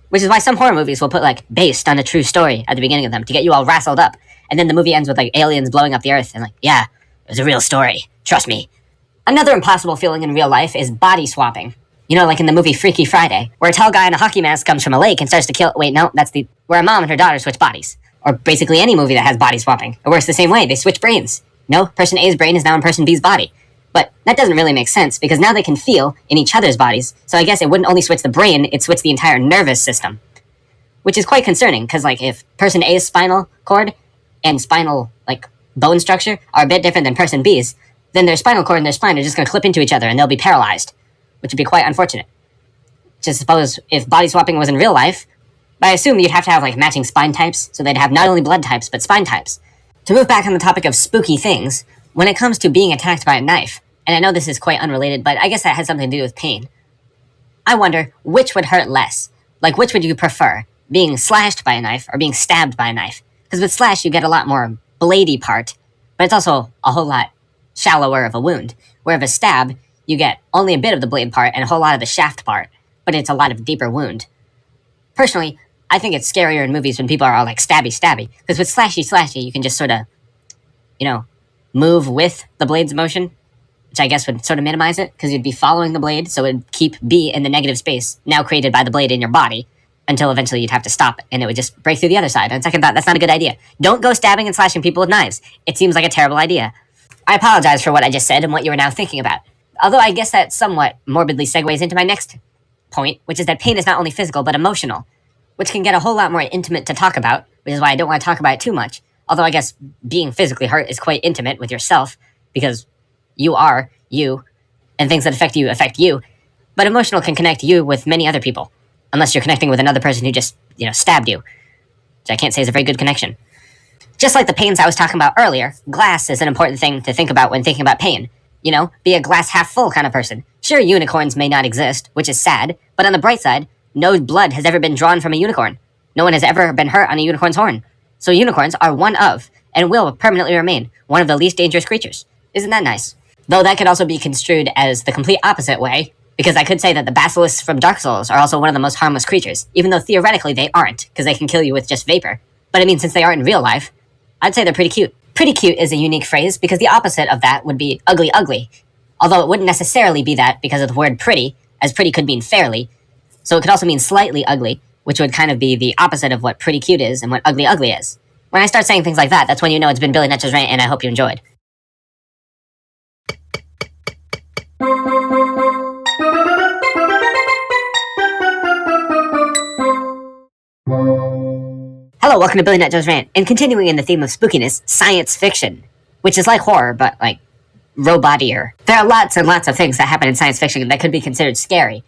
[SPEAKER 1] Which is why some horror movies will put like based on a true story at the beginning of them to get you all rassled up. And then the movie ends with like aliens blowing up the earth and like, yeah, it was a real story. Trust me. Another impossible feeling in real life is body swapping. Like in the movie Freaky Friday, where a tall guy in a hockey mask comes from a lake and starts to kill... Wait, no, where a mom and her daughter switch bodies. Or basically any movie that has body swapping. It works the same way, they switch brains. No, person A's brain is now in person B's body. But that doesn't really make sense, because now they can feel in each other's bodies, so I guess it wouldn't only switch the brain, it'd switch the entire nervous system. Which is quite concerning, because like if person A's spinal cord and spinal, like, bone structure are a bit different than person B's, then their spinal cord and their spine are just going to clip into each other and they'll be paralyzed. Which would be quite unfortunate. Just suppose if body swapping was in real life, but I assume you'd have to have like matching spine types, so they'd have not only blood types, but spine types. To move back on the topic of spooky things, when it comes to being attacked by a knife, and I know this is quite unrelated, but I guess that has something to do with pain, I wonder which would hurt less. Like, which would you prefer? Being slashed by a knife or being stabbed by a knife? Because with slash, you get a lot more bladey part, but it's also a whole lot shallower of a wound. Where with a stab, you get only a bit of the blade part and a whole lot of the shaft part, but it's a lot of deeper wound. Personally, I think it's scarier in movies when people are all like stabby, because with slashy, you can just sort of, move with the blade's motion, which I guess would sort of minimize it, because you'd be following the blade, so it'd keep B in the negative space, now created by the blade in your body, until eventually you'd have to stop it, and it would just break through the other side. On second thought, that's not a good idea. Don't go stabbing and slashing people with knives. It seems like a terrible idea. I apologize for what I just said and what you are now thinking about. Although I guess that somewhat morbidly segues into my next point, which is that pain is not only physical, but emotional, which can get a whole lot more intimate to talk about, which is why I don't want to talk about it too much. Although I guess being physically hurt is quite intimate with yourself, because you are you, and things that affect you. But emotional can connect you with many other people, unless you're connecting with another person who just, stabbed you, which I can't say is a very good connection. Just like the pains I was talking about earlier, glass is an important thing to think about when thinking about pain. Be a glass half full kind of person. Sure, unicorns may not exist, which is sad, but on the bright side, no blood has ever been drawn from a unicorn. No one has ever been hurt on a unicorn's horn. So unicorns are one of, and will permanently remain, one of the least dangerous creatures. Isn't that nice? Though that could also be construed as the complete opposite way, Because I could say that the basilisks from Dark Souls are also one of the most harmless creatures, even though theoretically they aren't, because they can kill you with just vapor. But I mean, since they aren't in real life, I'd say they're pretty cute. Pretty cute is a unique phrase because the opposite of that would be ugly ugly. Although it wouldn't necessarily be that because of the word pretty, as pretty could mean fairly. So it could also mean slightly ugly, which would kind of be the opposite of what pretty cute is and what ugly ugly is. When I start saying things like that, that's when you know it's been Billy Netcho's Rant, and I hope you enjoyed. Hello, welcome to Billy Netcho's Rant, and continuing in the theme of spookiness, science fiction, which is like horror, but like robotier. There are lots and lots of things that happen in science fiction that could be considered scary,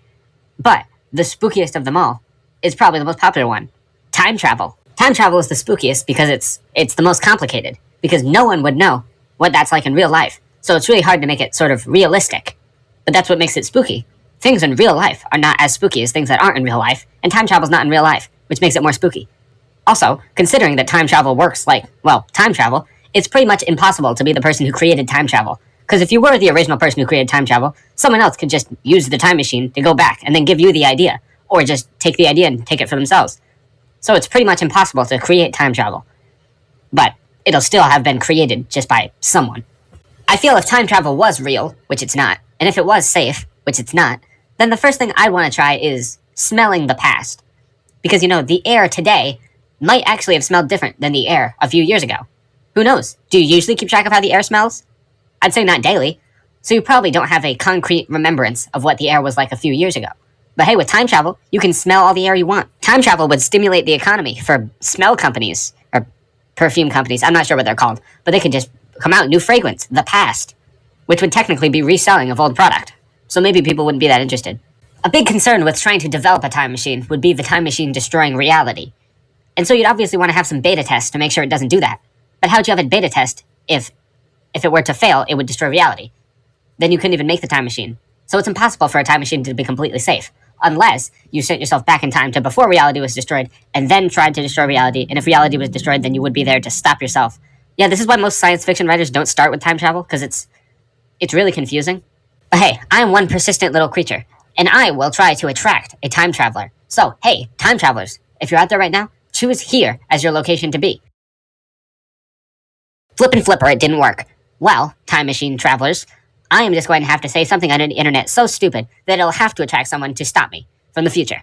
[SPEAKER 1] but the spookiest of them all is probably the most popular one: time travel. Time travel is the spookiest because it's the most complicated, because no one would know what that's like in real life, so it's really hard to make it sort of realistic. But that's what makes it spooky. Things in real life are not as spooky as things that aren't in real life, and time travel's not in real life, which makes it more spooky. Also, considering that time travel works like, well, time travel, it's pretty much impossible to be the person who created time travel. Because if you were the original person who created time travel, someone else could just use the time machine to go back and then give you the idea, or just take the idea and take it for themselves. So it's pretty much impossible to create time travel. But it'll still have been created just by someone. I feel if time travel was real, which it's not, and if it was safe, which it's not, then the first thing I'd want to try is smelling the past. Because, you know, the air today might actually have smelled different than the air a few years ago. Who knows? Do you usually keep track of how the air smells? I'd say not daily. So you probably don't have a concrete remembrance of what the air was like a few years ago. But hey, with time travel, you can smell all the air you want. Time travel would stimulate the economy for smell companies, or perfume companies, I'm not sure what they're called, but they could just come out new fragrance, the past, which would technically be reselling of old product. So maybe people wouldn't be that interested. A big concern with trying to develop a time machine would be the time machine destroying reality. And so you'd obviously want to have some beta tests to make sure it doesn't do that. But how would you have a beta test if it were to fail, it would destroy reality? Then you couldn't even make the time machine. So it's impossible for a time machine to be completely safe, unless you sent yourself back in time to before reality was destroyed, and then tried to destroy reality, and if reality was destroyed, then you would be there to stop yourself. Yeah, this is why most science fiction writers don't start with time travel, because it's really confusing. But hey, I am one persistent little creature, and I will try to attract a time traveler. So, hey, time travelers, if you're out there right now, choose here as your location to be. Flip and flipper, it didn't work. Well, time machine travelers, I am just going to have to say something on the internet so stupid that it'll have to attract someone to stop me from the future.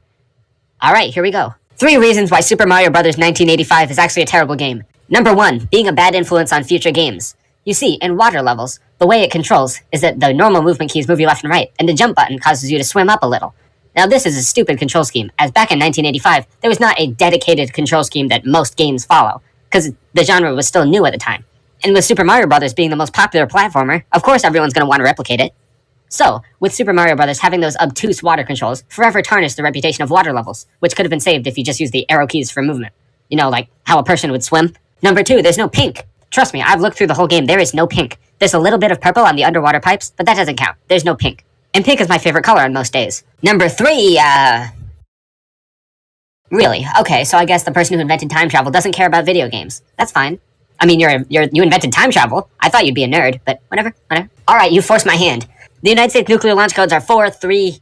[SPEAKER 1] Alright, here we go. 3 reasons why Super Mario Bros. 1985 is actually a terrible game. Number 1, being a bad influence on future games. You see, in water levels, the way it controls is that the normal movement keys move you left and right, and the jump button causes you to swim up a little. Now this is a stupid control scheme, as back in 1985, there was not a dedicated control scheme that most games follow, because the genre was still new at the time. And with Super Mario Bros. Being the most popular platformer, of course everyone's going to want to replicate it. So, with Super Mario Bros. Having those obtuse water controls, forever tarnished the reputation of water levels, which could have been saved if you just used the arrow keys for movement. You know, like how a person would swim. Number 2, there's no pink. Trust me, I've looked through the whole game, there is no pink. There's a little bit of purple on the underwater pipes, but that doesn't count. There's no pink. And pink is my favorite color on most days. Number 3, Really? Okay, so I guess the person who invented time travel doesn't care about video games. That's fine. I mean, you invented time travel. I thought you'd be a nerd, but whatever. Alright, you forced my hand. The United States nuclear launch codes are 4, 3...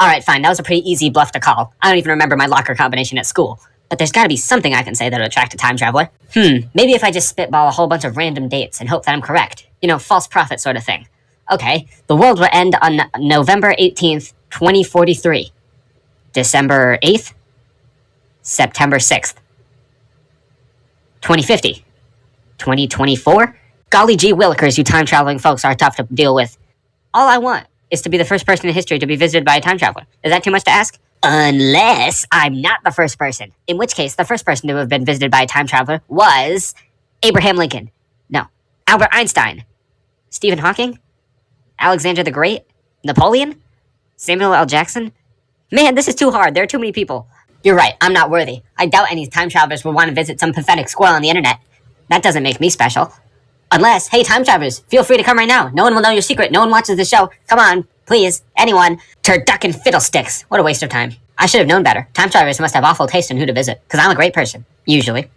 [SPEAKER 1] Alright, fine, that was a pretty easy bluff to call. I don't even remember my locker combination at school. But there's gotta be something I can say that'll attract a time traveler. Maybe if I just spitball a whole bunch of random dates and hope that I'm correct. You know, false prophet sort of thing. Okay, the world will end on November 18th, 2043. December 8th? September 6th. 2050. 2024? Golly gee willikers, you time-traveling folks are tough to deal with. All I want is to be the first person in history to be visited by a time traveler. Is that too much to ask? Unless I'm not the first person. In which case, the first person to have been visited by a time traveler was Abraham Lincoln. No. Albert Einstein. Stephen Hawking? Alexander the Great? Napoleon? Samuel L. Jackson? Man, this is too hard. There are too many people. You're right, I'm not worthy. I doubt any time travelers will want to visit some pathetic squirrel on the internet. That doesn't make me special. Unless, hey, time travelers, feel free to come right now. No one will know your secret. No one watches the show. Come on, please, anyone. Turducken fiddlesticks. What a waste of time. I should have known better. Time travelers must have awful taste in who to visit, because I'm a great person. Usually.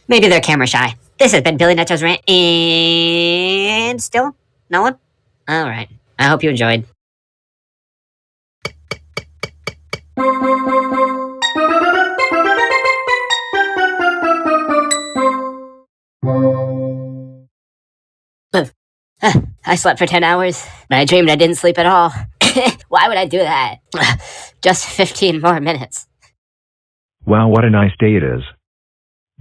[SPEAKER 1] Maybe they're camera shy. This has been Billy Netcho's Rant, and still? No one? Alright. I hope you enjoyed. I slept for 10 hours, but I dreamed I didn't sleep at all. Why would I do that? Just 15 more minutes.
[SPEAKER 3] Wow, what a nice day it is.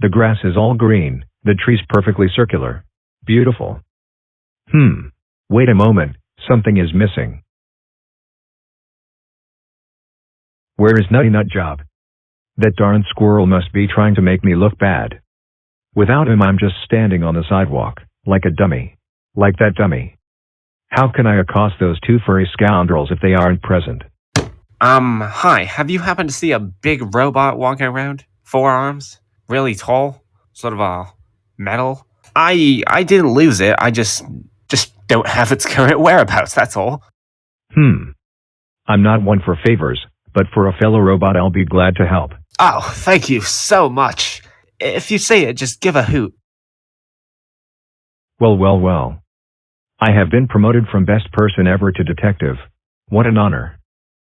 [SPEAKER 3] The grass is all green, the trees perfectly circular. Beautiful. Wait a moment, something is missing. Where is Nutty Nut Job? That darn squirrel must be trying to make me look bad. Without him I'm just standing on the sidewalk, like a dummy. Like that dummy. How can I accost those two furry scoundrels if they aren't present?
[SPEAKER 2] Hi, have you happened to see a big robot walking around? 4 arms? Really tall? Sort of metal? I didn't lose it, I just don't have its current whereabouts, that's all.
[SPEAKER 3] I'm not one for favors, but for a fellow robot I'll be glad to help.
[SPEAKER 2] Oh, thank you so much. If you say it, just give a hoot.
[SPEAKER 3] Well. I have been promoted from best person ever to detective. What an honor.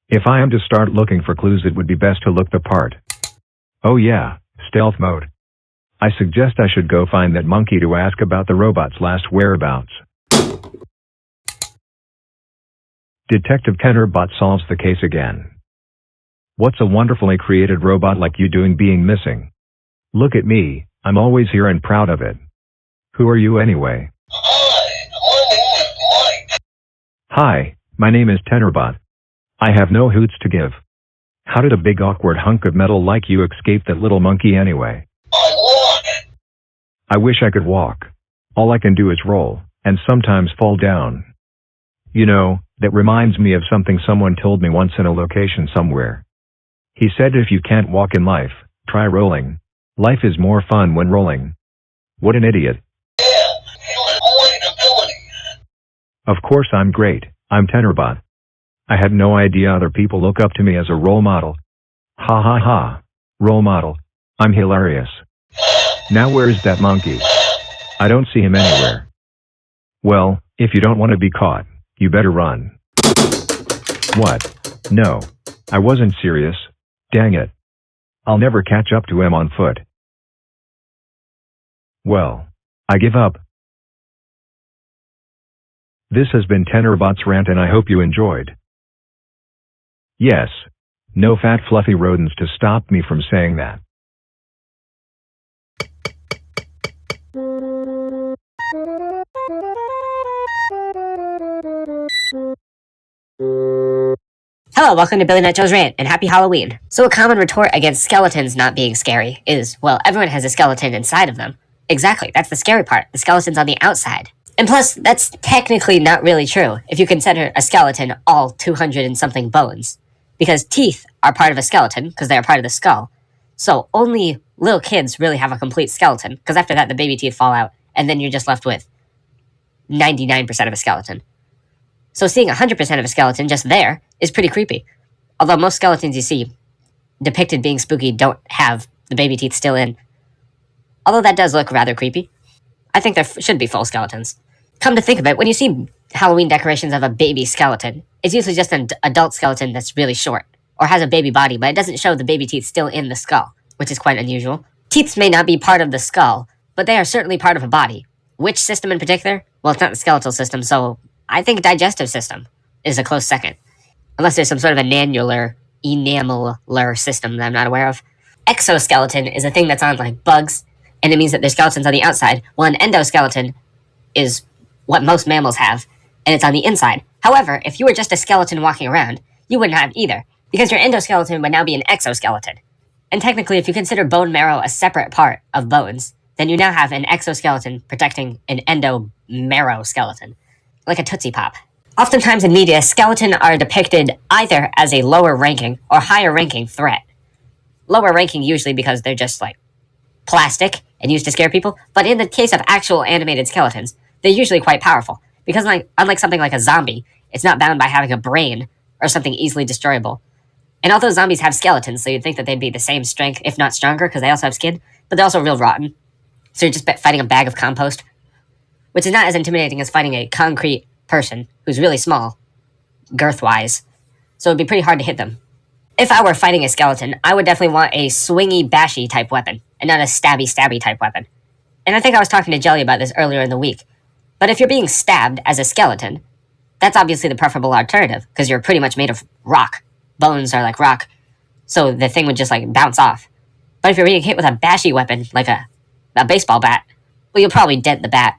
[SPEAKER 3] If I am to start looking for clues, it would be best to look the part. Oh yeah, stealth mode. I suggest I should go find that monkey to ask about the robot's last whereabouts. Detective Tenerbot solves the case again. What's a wonderfully created robot like you doing being missing? Look at me, I'm always here and proud of it. Who are you anyway? Hi, my name is Tenerbot. I have no hoots to give. How did a big awkward hunk of metal like you escape that little monkey anyway? I wish I could walk. All I can do is roll, and sometimes fall down. You know, that reminds me of something someone told me once in a location somewhere. He said if you can't walk in life, try rolling. Life is more fun when rolling. What an idiot. Of course I'm great, I'm Tenerbot. I had no idea other people look up to me as a role model. Ha ha ha. Role model. I'm hilarious. Now where is that monkey? I don't see him anywhere. Well, if you don't want to be caught, you better run. What? No. I wasn't serious. Dang it. I'll never catch up to him on foot. Well, I give up. This has been Tenerbot's Rant and I hope you enjoyed. Yes. No fat fluffy rodents to stop me from saying that.
[SPEAKER 1] Hello, welcome to Billy Nut Joe's Rant, and happy Halloween. So a common retort against skeletons not being scary is, well, everyone has a skeleton inside of them. Exactly, that's the scary part. The skeleton's on the outside. And plus, that's technically not really true if you consider a skeleton all 200 and something bones. Because teeth are part of a skeleton, because they are part of the skull. So only little kids really have a complete skeleton, because after that the baby teeth fall out, and then you're just left with 99% of a skeleton. So seeing 100% of a skeleton just there is pretty creepy. Although most skeletons you see depicted being spooky don't have the baby teeth still in. Although that does look rather creepy. I think there should be full skeletons. Come to think of it, when you see Halloween decorations of a baby skeleton, it's usually just an adult skeleton that's really short, or has a baby body, but it doesn't show the baby teeth still in the skull, which is quite unusual. Teeth may not be part of the skull, but they are certainly part of a body. Which system in particular? Well, it's not the skeletal system, so I think digestive system is a close second. Unless there's some sort of enameler system that I'm not aware of. Exoskeleton is a thing that's on like bugs, and it means that their skeletons on the outside, while an endoskeleton is what most mammals have, and it's on the inside. However, if you were just a skeleton walking around, you wouldn't have either, because your endoskeleton would now be an exoskeleton. And technically, if you consider bone marrow a separate part of bones, then you now have an exoskeleton protecting an endomarrow skeleton, like a Tootsie Pop. Oftentimes in media, skeleton are depicted either as a lower ranking or higher ranking threat. Lower ranking usually because they're just like plastic and used to scare people, but in the case of actual animated skeletons, they're usually quite powerful, because unlike something like a zombie, it's not bound by having a brain or something easily destroyable. And although zombies have skeletons, so you'd think that they'd be the same strength, if not stronger, because they also have skin, but they're also real rotten. So you're just fighting a bag of compost, which is not as intimidating as fighting a concrete person who's really small, girth-wise. So it'd be pretty hard to hit them. If I were fighting a skeleton, I would definitely want a swingy, bashy type weapon, and not a stabby, stabby type weapon. And I think I was talking to Jelly about this earlier in the week. But if you're being stabbed as a skeleton, that's obviously the preferable alternative, because you're pretty much made of rock. Bones are like rock, so the thing would just like bounce off. But if you're being hit with a bashy weapon, like a baseball bat, well, you'll probably dent the bat,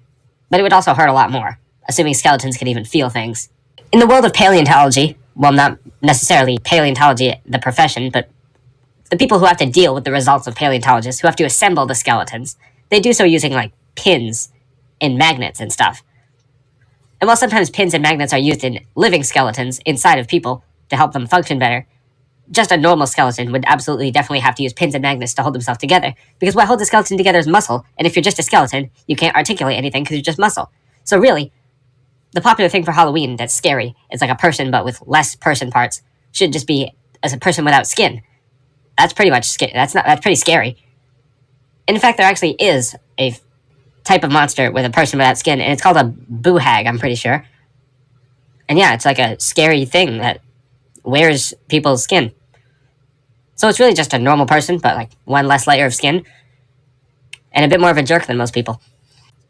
[SPEAKER 1] but it would also hurt a lot more, assuming skeletons can even feel things. In the world of paleontology, well, not necessarily paleontology, the profession, but the people who have to deal with the results of paleontologists, who have to assemble the skeletons, they do so using like pins and magnets and stuff. And while sometimes pins and magnets are used in living skeletons inside of people to help them function better, just a normal skeleton would absolutely definitely have to use pins and magnets to hold himself together, because what holds a skeleton together is muscle, and if you're just a skeleton, you can't articulate anything because you're just muscle. So really, the popular thing for Halloween that's scary is like a person but with less person parts should just be as a person without skin. That's pretty much that's pretty scary. In fact, there actually is a type of monster with a person without skin, and it's called a boohag, I'm pretty sure. And yeah, it's like a scary thing that wears people's skin. So it's really just a normal person, but like one less layer of skin, and a bit more of a jerk than most people.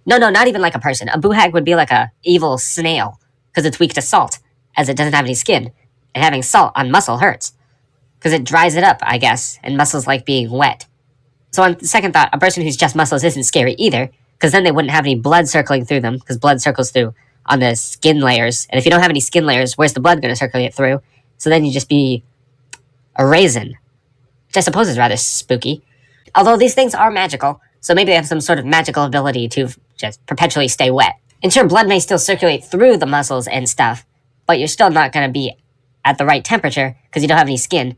[SPEAKER 1] No, not even like a person. A boohag would be like a evil snail, because it's weak to salt, as it doesn't have any skin. And having salt on muscle hurts, because it dries it up, I guess, and muscles like being wet. So on second thought, a person who's just muscles isn't scary either, because then they wouldn't have any blood circling through them, because blood circles through on the skin layers. And if you don't have any skin layers, where's the blood going to circulate through? So then you just be a raisin, which I suppose is rather spooky. Although these things are magical, so maybe they have some sort of magical ability to just perpetually stay wet. And sure, blood may still circulate through the muscles and stuff, but you're still not going to be at the right temperature because you don't have any skin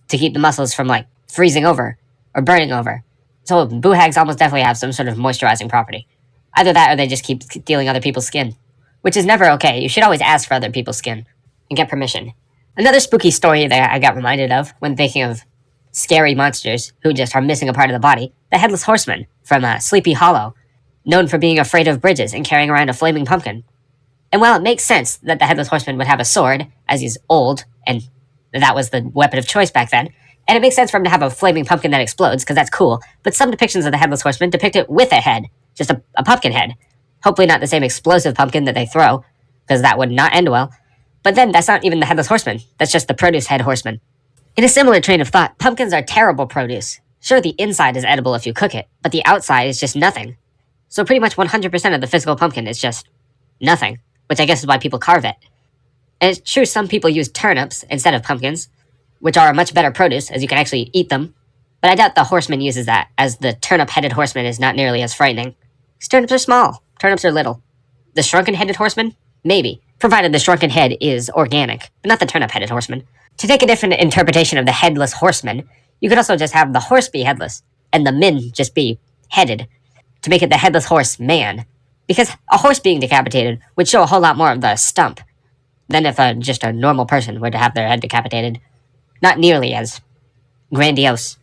[SPEAKER 1] to keep the muscles from like freezing over or burning over. So boohags almost definitely have some sort of moisturizing property. Either that or they just keep stealing other people's skin, which is never okay. You should always ask for other people's skin and get permission. Another spooky story that I got reminded of when thinking of scary monsters who just are missing a part of the body, the Headless Horseman from Sleepy Hollow, known for being afraid of bridges and carrying around a flaming pumpkin. And while it makes sense that the Headless Horseman would have a sword, as he's old, and that was the weapon of choice back then, and it makes sense for him to have a flaming pumpkin that explodes, because that's cool, but some depictions of the Headless Horseman depict it with a head, just a pumpkin head. Hopefully not the same explosive pumpkin that they throw, because that would not end well. But then that's not even the Headless Horseman, that's just the produce head horseman. In a similar train of thought, pumpkins are terrible produce. Sure, the inside is edible if you cook it, but the outside is just nothing. So pretty much 100% of the physical pumpkin is just nothing, which I guess is why people carve it. And it's true some people use turnips instead of pumpkins, which are a much better produce, as you can actually eat them. But I doubt the horseman uses that, as the turnip-headed horseman is not nearly as frightening. Because turnips are small, turnips are little. The shrunken-headed horseman? Maybe, provided the shrunken head is organic, but not the turnip-headed horseman. To take a different interpretation of the headless horseman, you could also just have the horse be headless, and the men just be headed, to make it the headless horse man. Because a horse being decapitated would show a whole lot more of the stump than if just a normal person were to have their head decapitated. Not nearly as grandiose.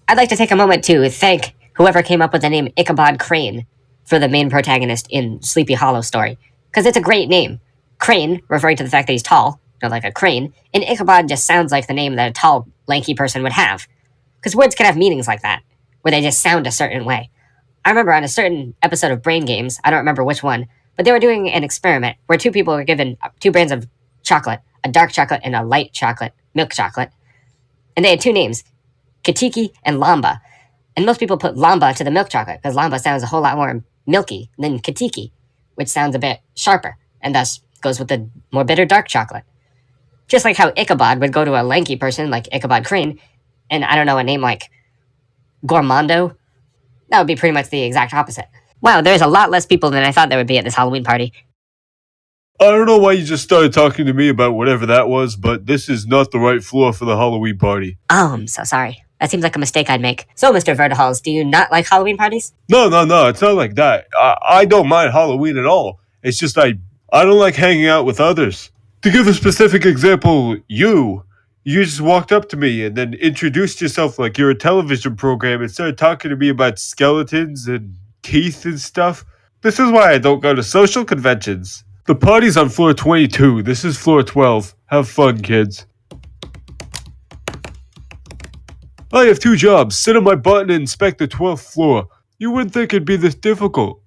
[SPEAKER 1] I'd like to take a moment to thank whoever came up with the name Ichabod Crane for the main protagonist in Sleepy Hollow story, because it's a great name. Crane, referring to the fact that he's tall, like a crane, and Ichabod just sounds like the name that a tall, lanky person would have. Because words can have meanings like that, where they just sound a certain way. I remember on a certain episode of Brain Games, I don't remember which one, but they were doing an experiment where two people were given two brands of chocolate, a dark chocolate and a light chocolate, milk chocolate, and they had two names, Katiki and Lamba. And most people put Lamba to the milk chocolate, because Lamba sounds a whole lot more milky than Katiki, which sounds a bit sharper, and thus goes with the more bitter dark chocolate. Just like how Ichabod would go to a lanky person like Ichabod Crane, and I don't know, a name like Gormando, that would be pretty much the exact opposite. Wow, there's a lot less people than I thought there would be at this Halloween party.
[SPEAKER 4] I don't know why you just started talking to me about whatever that was, but this is not the right floor for the Halloween party.
[SPEAKER 1] Oh, I'm so sorry. That seems like a mistake I'd make. So, Mr. Vertihals, do you not like Halloween parties?
[SPEAKER 4] No, it's not like that. I don't mind Halloween at all. It's just I don't like hanging out with others. To give a specific example, you just walked up to me and then introduced yourself like you're a television program and started talking to me about skeletons and teeth and stuff. This is why I don't go to social conventions. The party's on floor 22. This is floor 12. Have fun, kids. I have 2 jobs. Sit on my butt and inspect the 12th floor. You wouldn't think it'd be this difficult.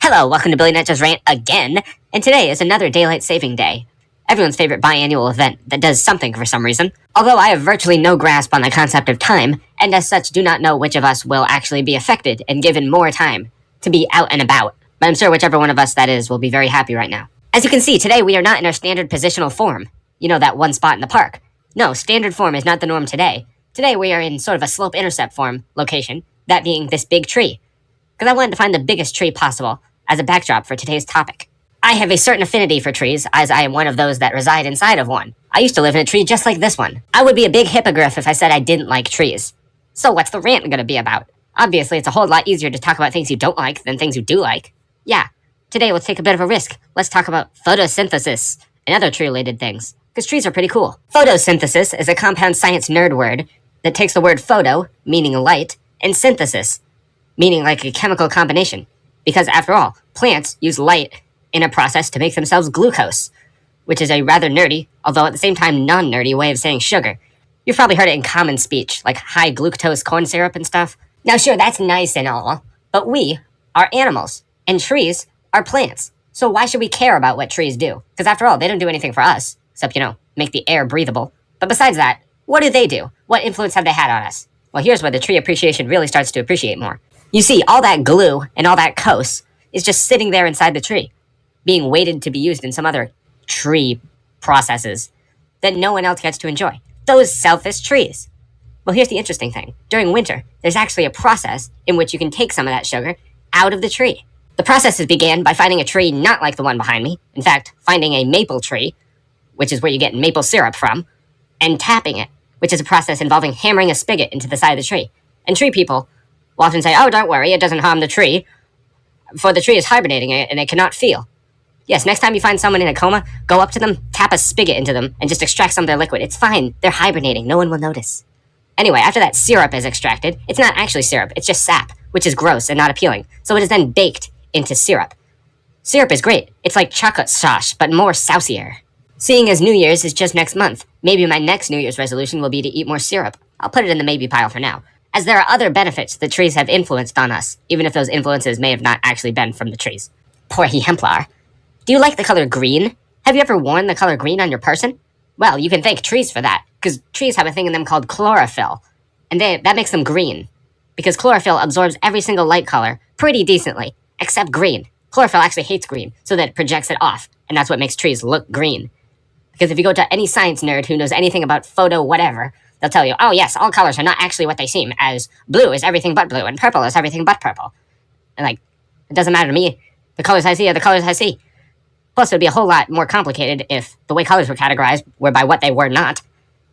[SPEAKER 1] Hello, welcome to Billy Netjo's Rant again, and today is another daylight saving day. Everyone's favorite biannual event that does something for some reason. Although I have virtually no grasp on the concept of time, and as such do not know which of us will actually be affected and given more time to be out and about. But I'm sure whichever one of us that is will be very happy right now. As you can see, today we are not in our standard positional form. You know, that one spot in the park. No, standard form is not the norm today. Today we are in sort of a slope-intercept form location, that being this big tree. Because I wanted to find the biggest tree possible as a backdrop for today's topic. I have a certain affinity for trees, as I am one of those that reside inside of one. I used to live in a tree just like this one. I would be a big hippogriff if I said I didn't like trees. So what's the rant gonna be about? Obviously, it's a whole lot easier to talk about things you don't like than things you do like. Yeah, today let's take a bit of a risk. Let's talk about photosynthesis and other tree-related things, because trees are pretty cool. Photosynthesis is a compound science nerd word that takes the word photo, meaning light, and synthesis, meaning like a chemical combination. Because after all, plants use light in a process to make themselves glucose, which is a rather nerdy, although at the same time non-nerdy way of saying sugar. You've probably heard it in common speech, like high glucose corn syrup and stuff. Now sure, that's nice and all, but we are animals, and trees are plants. So why should we care about what trees do? Because after all, they don't do anything for us, except, make the air breathable. But besides that, what do they do? What influence have they had on us? Well, here's where the tree appreciation really starts to appreciate more. You see, all that glue and all that cose is just sitting there inside the tree, being waited to be used in some other tree processes that no one else gets to enjoy. Those selfish trees. Well, here's the interesting thing. During winter, there's actually a process in which you can take some of that sugar out of the tree. The process began by finding a tree not like the one behind me. In fact, finding a maple tree, which is where you get maple syrup from, and tapping it, which is a process involving hammering a spigot into the side of the tree. And tree people will often say, oh, don't worry, it doesn't harm the tree, for the tree is hibernating and it cannot feel. Yes, next time you find someone in a coma, go up to them, tap a spigot into them, and just extract some of their liquid. It's fine. They're hibernating. No one will notice. Anyway, after that syrup is extracted, it's not actually syrup. It's just sap, which is gross and not appealing. So it is then baked into syrup. Syrup is great. It's like chocolate sauce, but more saucier. Seeing as New Year's is just next month, maybe my next New Year's resolution will be to eat more syrup. I'll put it in the maybe pile for now, as there are other benefits that trees have influenced on us, even if those influences may have not actually been from the trees. Poor Hemplar. Do you like the color green? Have you ever worn the color green on your person? Well, you can thank trees for that, because trees have a thing in them called chlorophyll, and that makes them green, because chlorophyll absorbs every single light color pretty decently, except green. Chlorophyll actually hates green, so that it projects it off, and that's what makes trees look green. Because if you go to any science nerd who knows anything about photo whatever, they'll tell you, oh yes, all colors are not actually what they seem, as blue is everything but blue, and purple is everything but purple. And it doesn't matter to me. The colors I see are the colors I see. Plus, it would be a whole lot more complicated if the way colors were categorized were by what they were not.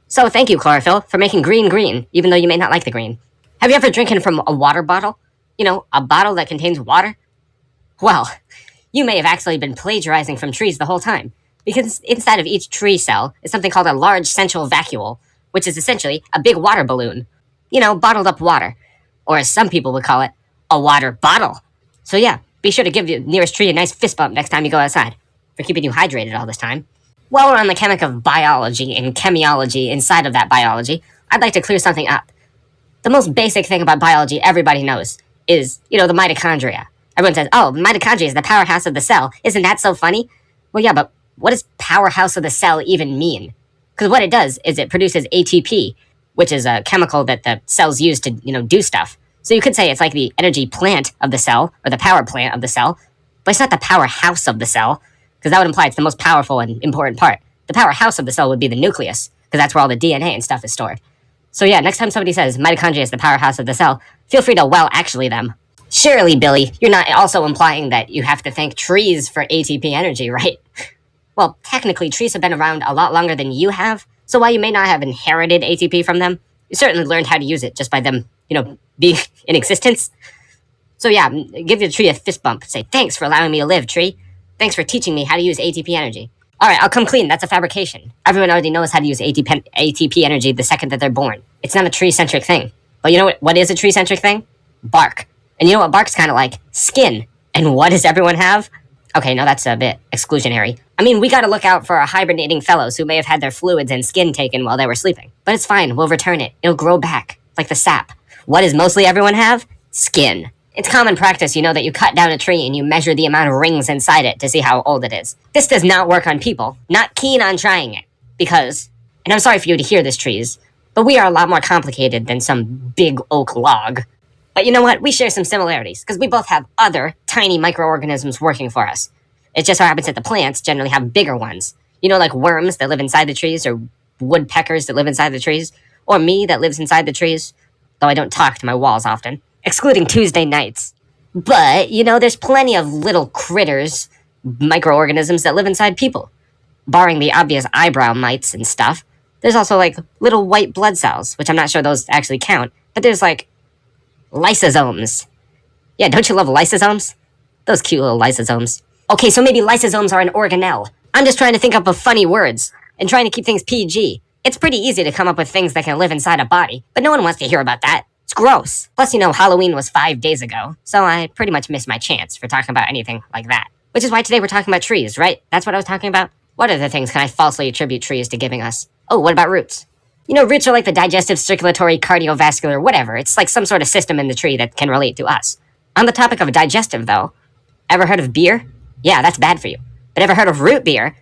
[SPEAKER 1] So thank you, chlorophyll, for making green green, even though you may not like the green. Have you ever drinking from a water bottle? A bottle that contains water? Well, you may have actually been plagiarizing from trees the whole time, because inside of each tree cell is something called a large central vacuole, which is essentially a big water balloon. Bottled up water. Or as some people would call it, a water bottle. So yeah, be sure to give the nearest tree a nice fist bump next time you go outside, for keeping you hydrated all this time. While we're on the chemic of biology and chemiology inside of that biology, I'd like to clear something up. The most basic thing about biology everybody knows is, the mitochondria. Everyone says, oh, mitochondria is the powerhouse of the cell. Isn't that so funny? Well, yeah, but what does powerhouse of the cell even mean? Because what it does is it produces ATP, which is a chemical that the cells use to, do stuff. So you could say it's like the energy plant of the cell, or the power plant of the cell, but it's not the powerhouse of the cell, because that would imply it's the most powerful and important part. The powerhouse of the cell would be the nucleus, because that's where all the DNA and stuff is stored. So yeah, next time somebody says mitochondria is the powerhouse of the cell, feel free to actually them. Surely, Billy, you're not also implying that you have to thank trees for ATP energy, right? Well, technically, trees have been around a lot longer than you have, so while you may not have inherited ATP from them, you certainly learned how to use it just by them, being in existence. So yeah, give the tree a fist bump. Say, thanks for allowing me to live, tree. Thanks for teaching me how to use ATP energy. Alright, I'll come clean. That's a fabrication. Everyone already knows how to use ATP energy the second that they're born. It's not a tree-centric thing. But you know what is a tree-centric thing? Bark. And you know what bark's kind of like? Skin. And what does everyone have? Okay, no, that's a bit exclusionary. I mean, we gotta look out for our hibernating fellows who may have had their fluids and skin taken while they were sleeping. But it's fine, we'll return it. It'll grow back, like the sap. What does mostly everyone have? Skin. It's common practice, you know, that you cut down a tree and you measure the amount of rings inside it to see how old it is. This does not work on people. Not keen on trying it. Because, and I'm sorry for you to hear this, trees, but we are a lot more complicated than some big oak log. But you know what? We share some similarities, because we both have other tiny microorganisms working for us. It just so happens that the plants generally have bigger ones. You know, like worms that live inside the trees, or woodpeckers that live inside the trees, or me that lives inside the trees, though I don't talk to my walls often, excluding Tuesday nights. But, you know, there's plenty of little critters, microorganisms that live inside people. Barring the obvious eyebrow mites and stuff, there's also, like, little white blood cells, which I'm not sure those actually count, but there's, like, lysosomes. Yeah, don't you love lysosomes? Those cute little lysosomes. Okay, so maybe lysosomes are an organelle. I'm just trying to think up of funny words and trying to keep things PG. It's pretty easy to come up with things that can live inside a body, but no one wants to hear about that. It's gross. Plus, you know, Halloween was 5 days ago, so I pretty much missed my chance for talking about anything like that. Which is why today we're talking about trees, right? That's what I was talking about? What other things can I falsely attribute trees to giving us? Oh, what about roots? You know, roots are like the digestive, circulatory, cardiovascular, whatever. It's like some sort of system in the tree that can relate to us. On the topic of digestive, though, ever heard of beer? Yeah, that's bad for you. But ever heard of root beer?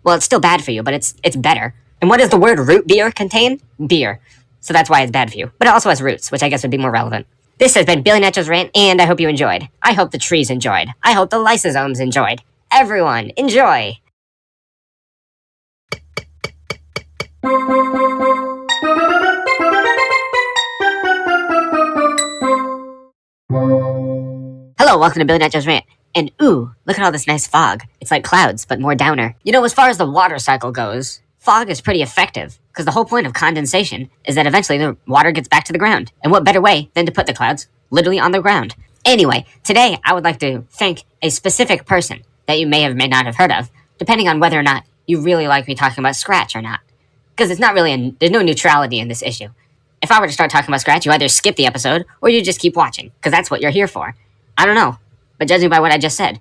[SPEAKER 1] Well, it's still bad for you, but it's better. And what does the word root beer contain? Beer. So that's why it's bad for you. But it also has roots, which I guess would be more relevant. This has been Billy Nacho's Rant, and I hope you enjoyed. I hope the trees enjoyed. I hope the lysosomes enjoyed. Everyone, enjoy! Hello, welcome to Billy Nacho's Rant. And ooh, look at all this nice fog. It's like clouds, but more downer. You know, as far as the water cycle goes, fog is pretty effective, because the whole point of condensation is that eventually the water gets back to the ground. And what better way than to put the clouds literally on the ground? Anyway, today I would like to thank a specific person that you may not have heard of, depending on whether or not you really like me talking about Scratch or not. Because it's not really, there's no neutrality in this issue. If I were to start talking about Scratch, you either skip the episode, or you just keep watching, because that's what you're here for. I don't know, but judging by what I just said,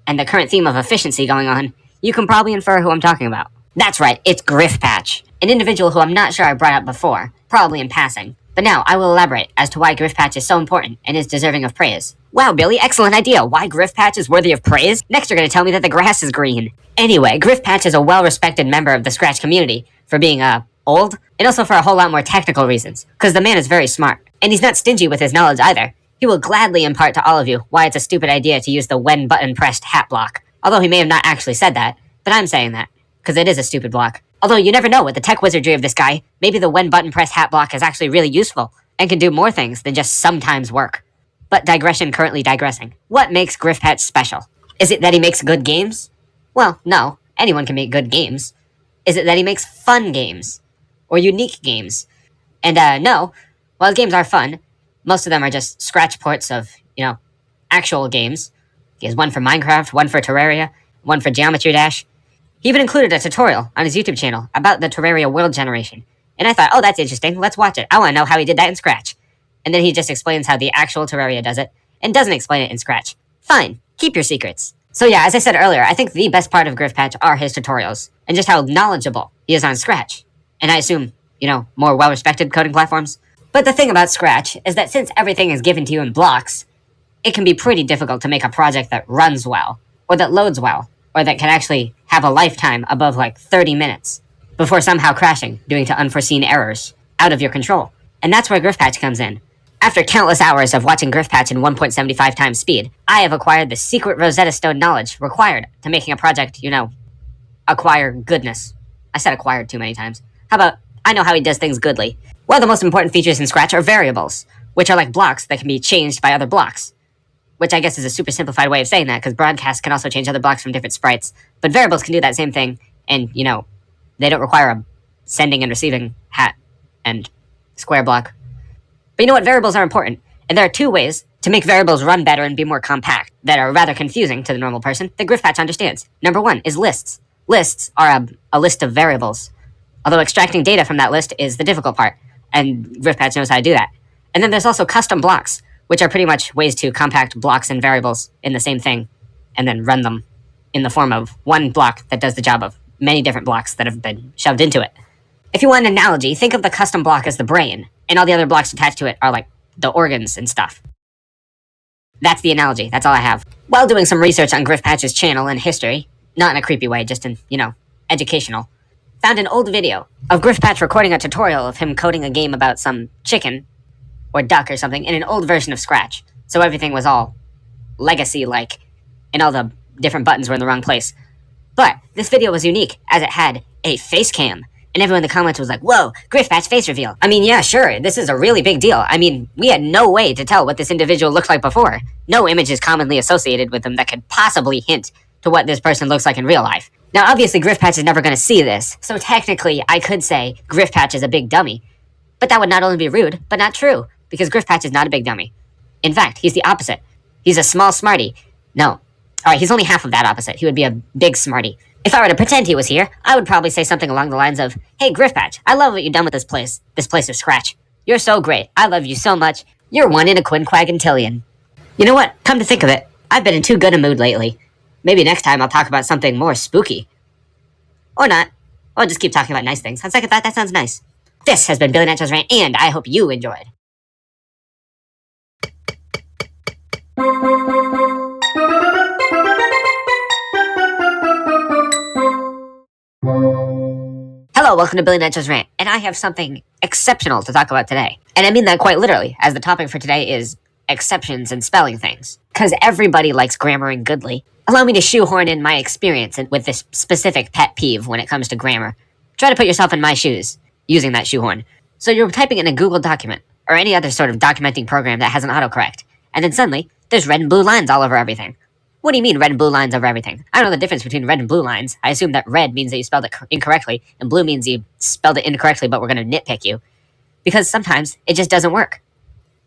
[SPEAKER 1] and the current theme of efficiency going on, you can probably infer who I'm talking about. That's right, it's Griff Patch, an individual who I'm not sure I brought up before, probably in passing. But now I will elaborate as to why Griff Patch is so important and is deserving of praise. Wow, Billy, excellent idea. Why Griff Patch is worthy of praise? Next you're going to tell me that the grass is green. Anyway, Griff Patch is a well-respected member of the Scratch community for being, old, and also for a whole lot more technical reasons, because the man is very smart. And he's not stingy with his knowledge either. He will gladly impart to all of you why it's a stupid idea to use the when button pressed hat block. Although he may have not actually said that, but I'm saying that, because it is a stupid block. Although you never know with the tech wizardry of this guy, maybe the when button press hat block is actually really useful, and can do more things than just sometimes work. But digression currently digressing. What makes Griff Patch special? Is it that he makes good games? Well, no, anyone can make good games. Is it that he makes fun games? Or unique games? And no, while games are fun, most of them are just Scratch ports of, actual games. He has one for Minecraft, one for Terraria, one for Geometry Dash. He even included a tutorial on his YouTube channel about the Terraria world generation. And I thought, oh, that's interesting, let's watch it. I want to know how he did that in Scratch. And then he just explains how the actual Terraria does it, and doesn't explain it in Scratch. Fine, keep your secrets. So yeah, as I said earlier, I think the best part of Griff Patch are his tutorials, and just how knowledgeable he is on Scratch. And I assume, more well-respected coding platforms. But the thing about Scratch is that since everything is given to you in blocks, it can be pretty difficult to make a project that runs well, or that loads well, or that can actually have a lifetime above 30 minutes, before somehow crashing due to unforeseen errors, out of your control. And that's where Griff Patch comes in. After countless hours of watching Griff Patch in 1.75 times speed, I have acquired the secret Rosetta Stone knowledge required to making a project, acquire goodness. I said acquired too many times. How about, I know how he does things goodly. One of the most important features in Scratch are variables, which are like blocks that can be changed by other blocks. Which I guess is a super simplified way of saying that, because broadcasts can also change other blocks from different sprites. But variables can do that same thing, and, they don't require a sending and receiving hat and square block. But you know what? Variables are important, and there are two ways to make variables run better and be more compact that are rather confusing to the normal person that Griff Patch understands. Number one is lists. Lists are a list of variables, although extracting data from that list is the difficult part, and GriphPatch knows how to do that. And then there's also custom blocks, which are pretty much ways to compact blocks and variables in the same thing, and then run them in the form of one block that does the job of many different blocks that have been shoved into it. If you want an analogy, think of the custom block as the brain, and all the other blocks attached to it are like the organs and stuff. That's the analogy. That's all I have. While doing some research on GriphPatch's channel and history, not in a creepy way, just in, educational, found an old video of GriphPatch recording a tutorial of him coding a game about some chicken or duck or something in an old version of Scratch. So everything was all legacy-like, and all the different buttons were in the wrong place. But this video was unique, as it had a face cam, and everyone in the comments was like, whoa, GriphPatch face reveal. I mean, yeah, sure, this is a really big deal. I mean, we had no way to tell what this individual looked like before. No image is commonly associated with them that could possibly hint to what this person looks like in real life. Now, obviously, GriphPatch is never going to see this, so technically, I could say GriphPatch is a big dummy. But that would not only be rude, but not true, because GriphPatch is not a big dummy. In fact, he's the opposite. He's a small smarty. No. Alright, he's only half of that opposite. He would be a big smarty. If I were to pretend he was here, I would probably say something along the lines of, hey, GriphPatch, I love what you've done with this place of Scratch. You're so great. I love you so much. You're one in a quinquagintillion. You know what? Come to think of it, I've been in too good a mood lately. Maybe next time I'll talk about something more spooky. Or not. Or just keep talking about nice things. On second thought, that sounds nice. This has been Billy Nacho's Rant, and I hope you enjoyed. Hello, welcome to Billy Nacho's Rant, and I have something exceptional to talk about today. And I mean that quite literally, as the topic for today is exceptions and spelling things. Because everybody likes grammaring goodly. Allow me to shoehorn in my experience with this specific pet peeve when it comes to grammar. Try to put yourself in my shoes, using that shoehorn. So you're typing in a Google document, or any other sort of documenting program that has an autocorrect, and then suddenly, there's red and blue lines all over everything. What do you mean red and blue lines over everything? I don't know the difference between red and blue lines. I assume that red means that you spelled it incorrectly, and blue means you spelled it incorrectly, but we're going to nitpick you. Because sometimes it just doesn't work.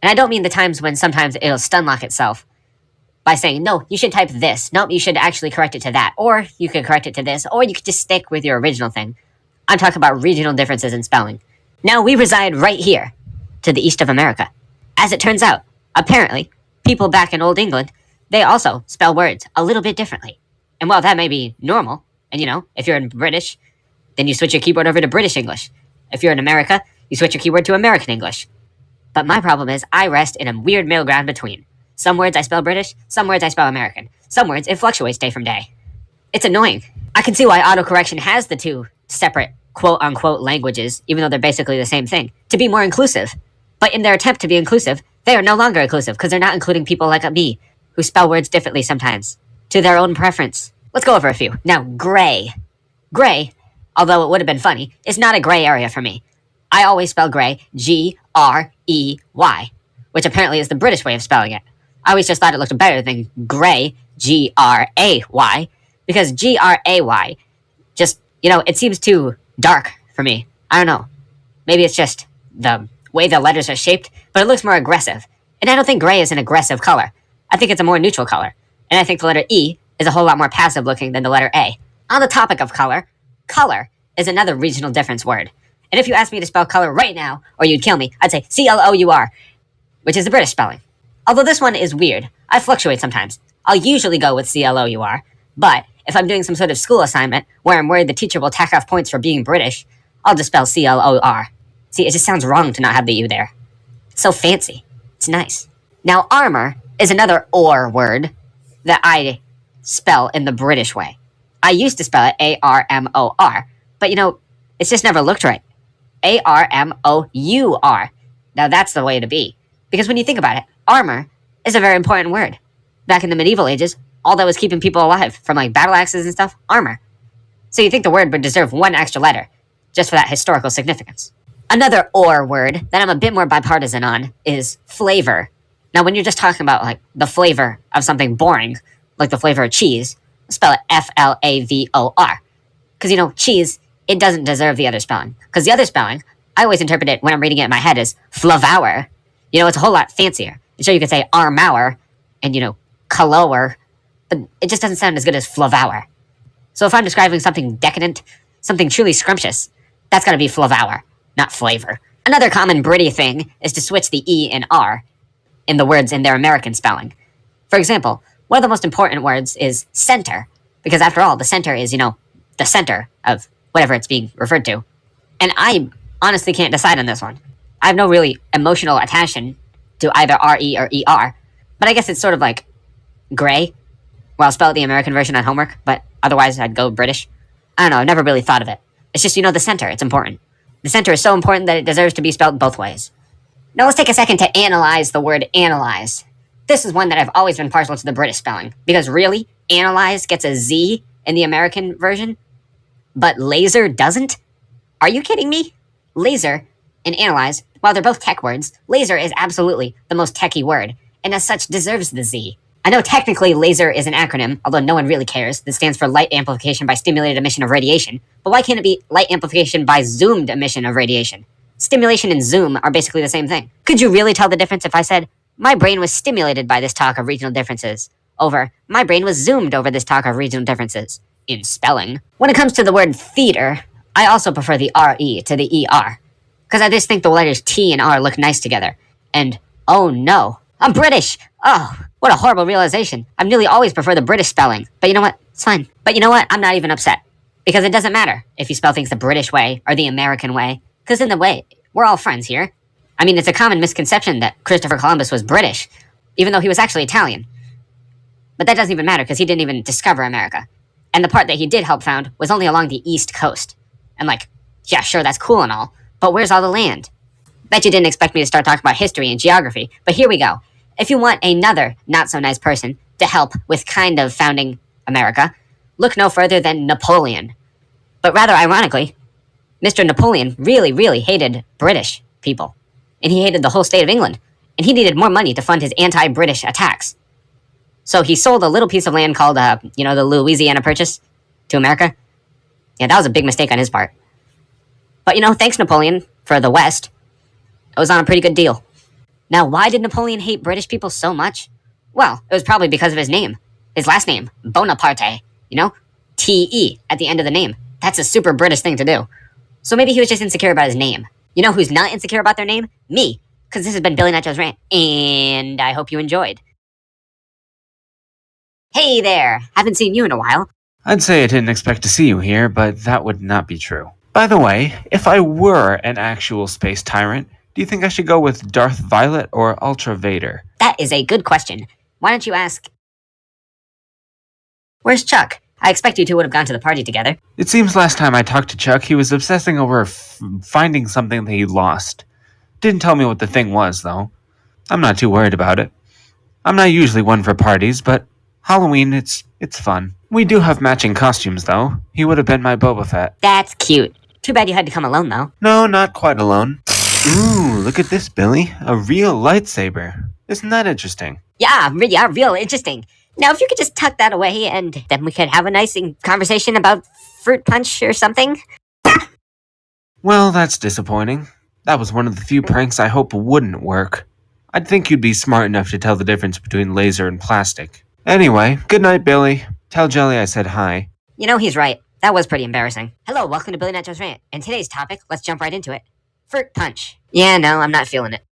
[SPEAKER 1] And I don't mean the times when sometimes it'll stun lock itself by saying, no, you should type this. Nope, you should actually correct it to that. Or you could correct it to this, or you could just stick with your original thing. I'm talking about regional differences in spelling. Now, we reside right here, to the east of America. As it turns out, apparently, people back in Old England, they also spell words a little bit differently. And while that may be normal, and if you're in British, then you switch your keyboard over to British English. If you're in America, you switch your keyboard to American English. But my problem is I rest in a weird middle ground between. Some words I spell British, some words I spell American. Some words it fluctuates day from day. It's annoying. I can see why autocorrection has the two separate quote-unquote languages, even though they're basically the same thing, to be more inclusive. But in their attempt to be inclusive, they are no longer inclusive because they're not including people like me, who spell words differently sometimes, to their own preference. Let's go over a few. Now, gray. Gray, although it would have been funny, is not a gray area for me. I always spell gray G-R-E-Y, which apparently is the British way of spelling it. I always just thought it looked better than gray G-R-A-Y, because G-R-A-Y just, it seems too dark for me. I don't know. Maybe it's just the way the letters are shaped, but it looks more aggressive. And I don't think gray is an aggressive color. I think it's a more neutral color. And I think the letter E is a whole lot more passive looking than the letter A. On the topic of color, color is another regional difference word. And if you asked me to spell color right now, or you'd kill me, I'd say C-L-O-U-R, which is the British spelling. Although this one is weird. I fluctuate sometimes. I'll usually go with C-L-O-U-R, but if I'm doing some sort of school assignment where I'm worried the teacher will tack off points for being British, I'll just spell C-L-O-R. See, it just sounds wrong to not have the U there. It's so fancy. It's nice. Now, armor is another or word that I spell in the British way. I used to spell it A-R-M-O-R, but it's just never looked right. A-R-M-O-U-R. Now that's the way to be. Because when you think about it, armor is a very important word. Back in the medieval ages, all that was keeping people alive, from battle axes and stuff, armor. So you think the word would deserve one extra letter, just for that historical significance. Another or word that I'm a bit more bipartisan on is flavor. Now, when you're just talking about, the flavor of something boring, like the flavor of cheese, spell it F-L-A-V-O-R. Because, cheese, it doesn't deserve the other spelling. Because the other spelling, I always interpret it when I'm reading it in my head as flavour. It's a whole lot fancier. And sure, you could say armour and, colour, but it just doesn't sound as good as flavour. So if I'm describing something decadent, something truly scrumptious, that's gotta be flavour, not flavor. Another common British thing is to switch the E and R in the words in their American spelling. For example, one of the most important words is center, because after all, the center is, the center of whatever it's being referred to. And I honestly can't decide on this one. I have no really emotional attachment to either RE or ER, but I guess it's sort of like gray, where I'll spell it the American version on homework, but otherwise I'd go British. I don't know, I've never really thought of it. It's just, the center, it's important. The center is so important that it deserves to be spelled both ways. Now let's take a second to analyze the word analyze. This is one that I've always been partial to the British spelling, because really, analyze gets a Z in the American version, but laser doesn't? Are you kidding me? Laser and analyze, while they're both tech words, laser is absolutely the most techy word, and as such deserves the Z. I know technically laser is an acronym, although no one really cares, that stands for light amplification by stimulated emission of radiation, but why can't it be light amplification by zoomed emission of radiation? Stimulation and zoom are basically the same thing. Could you really tell the difference if I said, my brain was stimulated by this talk of regional differences, over, my brain was zoomed over this talk of regional differences, in spelling? When it comes to the word theater, I also prefer the RE to the ER, because I just think the letters T and R look nice together. And, oh no, I'm British! Oh, what a horrible realization. I've nearly always preferred the British spelling. But you know what? It's fine. But you know what? I'm not even upset. Because it doesn't matter if you spell things the British way or the American way. Because in the way, we're all friends here. I mean, it's a common misconception that Christopher Columbus was British, even though he was actually Italian. But that doesn't even matter because he didn't even discover America. And the part that he did help found was only along the East Coast. And yeah, sure, that's cool and all, but where's all the land? Bet you didn't expect me to start talking about history and geography, but here we go. If you want another not-so-nice person to help with kind of founding America, look no further than Napoleon. But rather ironically, Mr. Napoleon really, really hated British people. And he hated the whole state of England. And he needed more money to fund his anti-British attacks. So he sold a little piece of land called, the Louisiana Purchase to America. Yeah, that was a big mistake on his part. But, thanks Napoleon for the West. It was on a pretty good deal. Now, why did Napoleon hate British people so much? Well, it was probably because of his name. His last name, Bonaparte. T-E at the end of the name. That's a super British thing to do. So maybe he was just insecure about his name. You know who's not insecure about their name? Me. Because this has been Billy Nacho's Rant. And I hope you enjoyed. Hey there! Haven't seen you in a while.
[SPEAKER 2] I'd say I didn't expect to see you here, but that would not be true. By the way, if I were an actual space tyrant, do you think I should go with Darth Violet or Ultra Vader?
[SPEAKER 1] That is a good question. Why don't you ask... Where's Chuck? I expect you two would have gone to the party together.
[SPEAKER 2] It seems last time I talked to Chuck, he was obsessing over finding something that he lost. Didn't tell me what the thing was, though. I'm not too worried about it. I'm not usually one for parties, but Halloween, it's fun. We do have matching costumes, though. He would have been my Boba Fett.
[SPEAKER 1] That's cute. Too bad you had to come alone, though.
[SPEAKER 2] No, not quite alone. Ooh, look at this, Billy. A real lightsaber. Isn't that interesting?
[SPEAKER 1] Yeah, real interesting. Now, if you could just tuck that away, and then we could have a nice conversation about fruit punch or something.
[SPEAKER 2] Well, that's disappointing. That was one of the few pranks I hope wouldn't work. I'd think you'd be smart enough to tell the difference between laser and plastic. Anyway, good night, Billy. Tell Jelly I said hi.
[SPEAKER 1] He's right. That was pretty embarrassing. Hello, welcome to Billy Nacho's Rant. And today's topic, let's jump right into it. Fruit punch. Yeah, no, I'm not feeling it.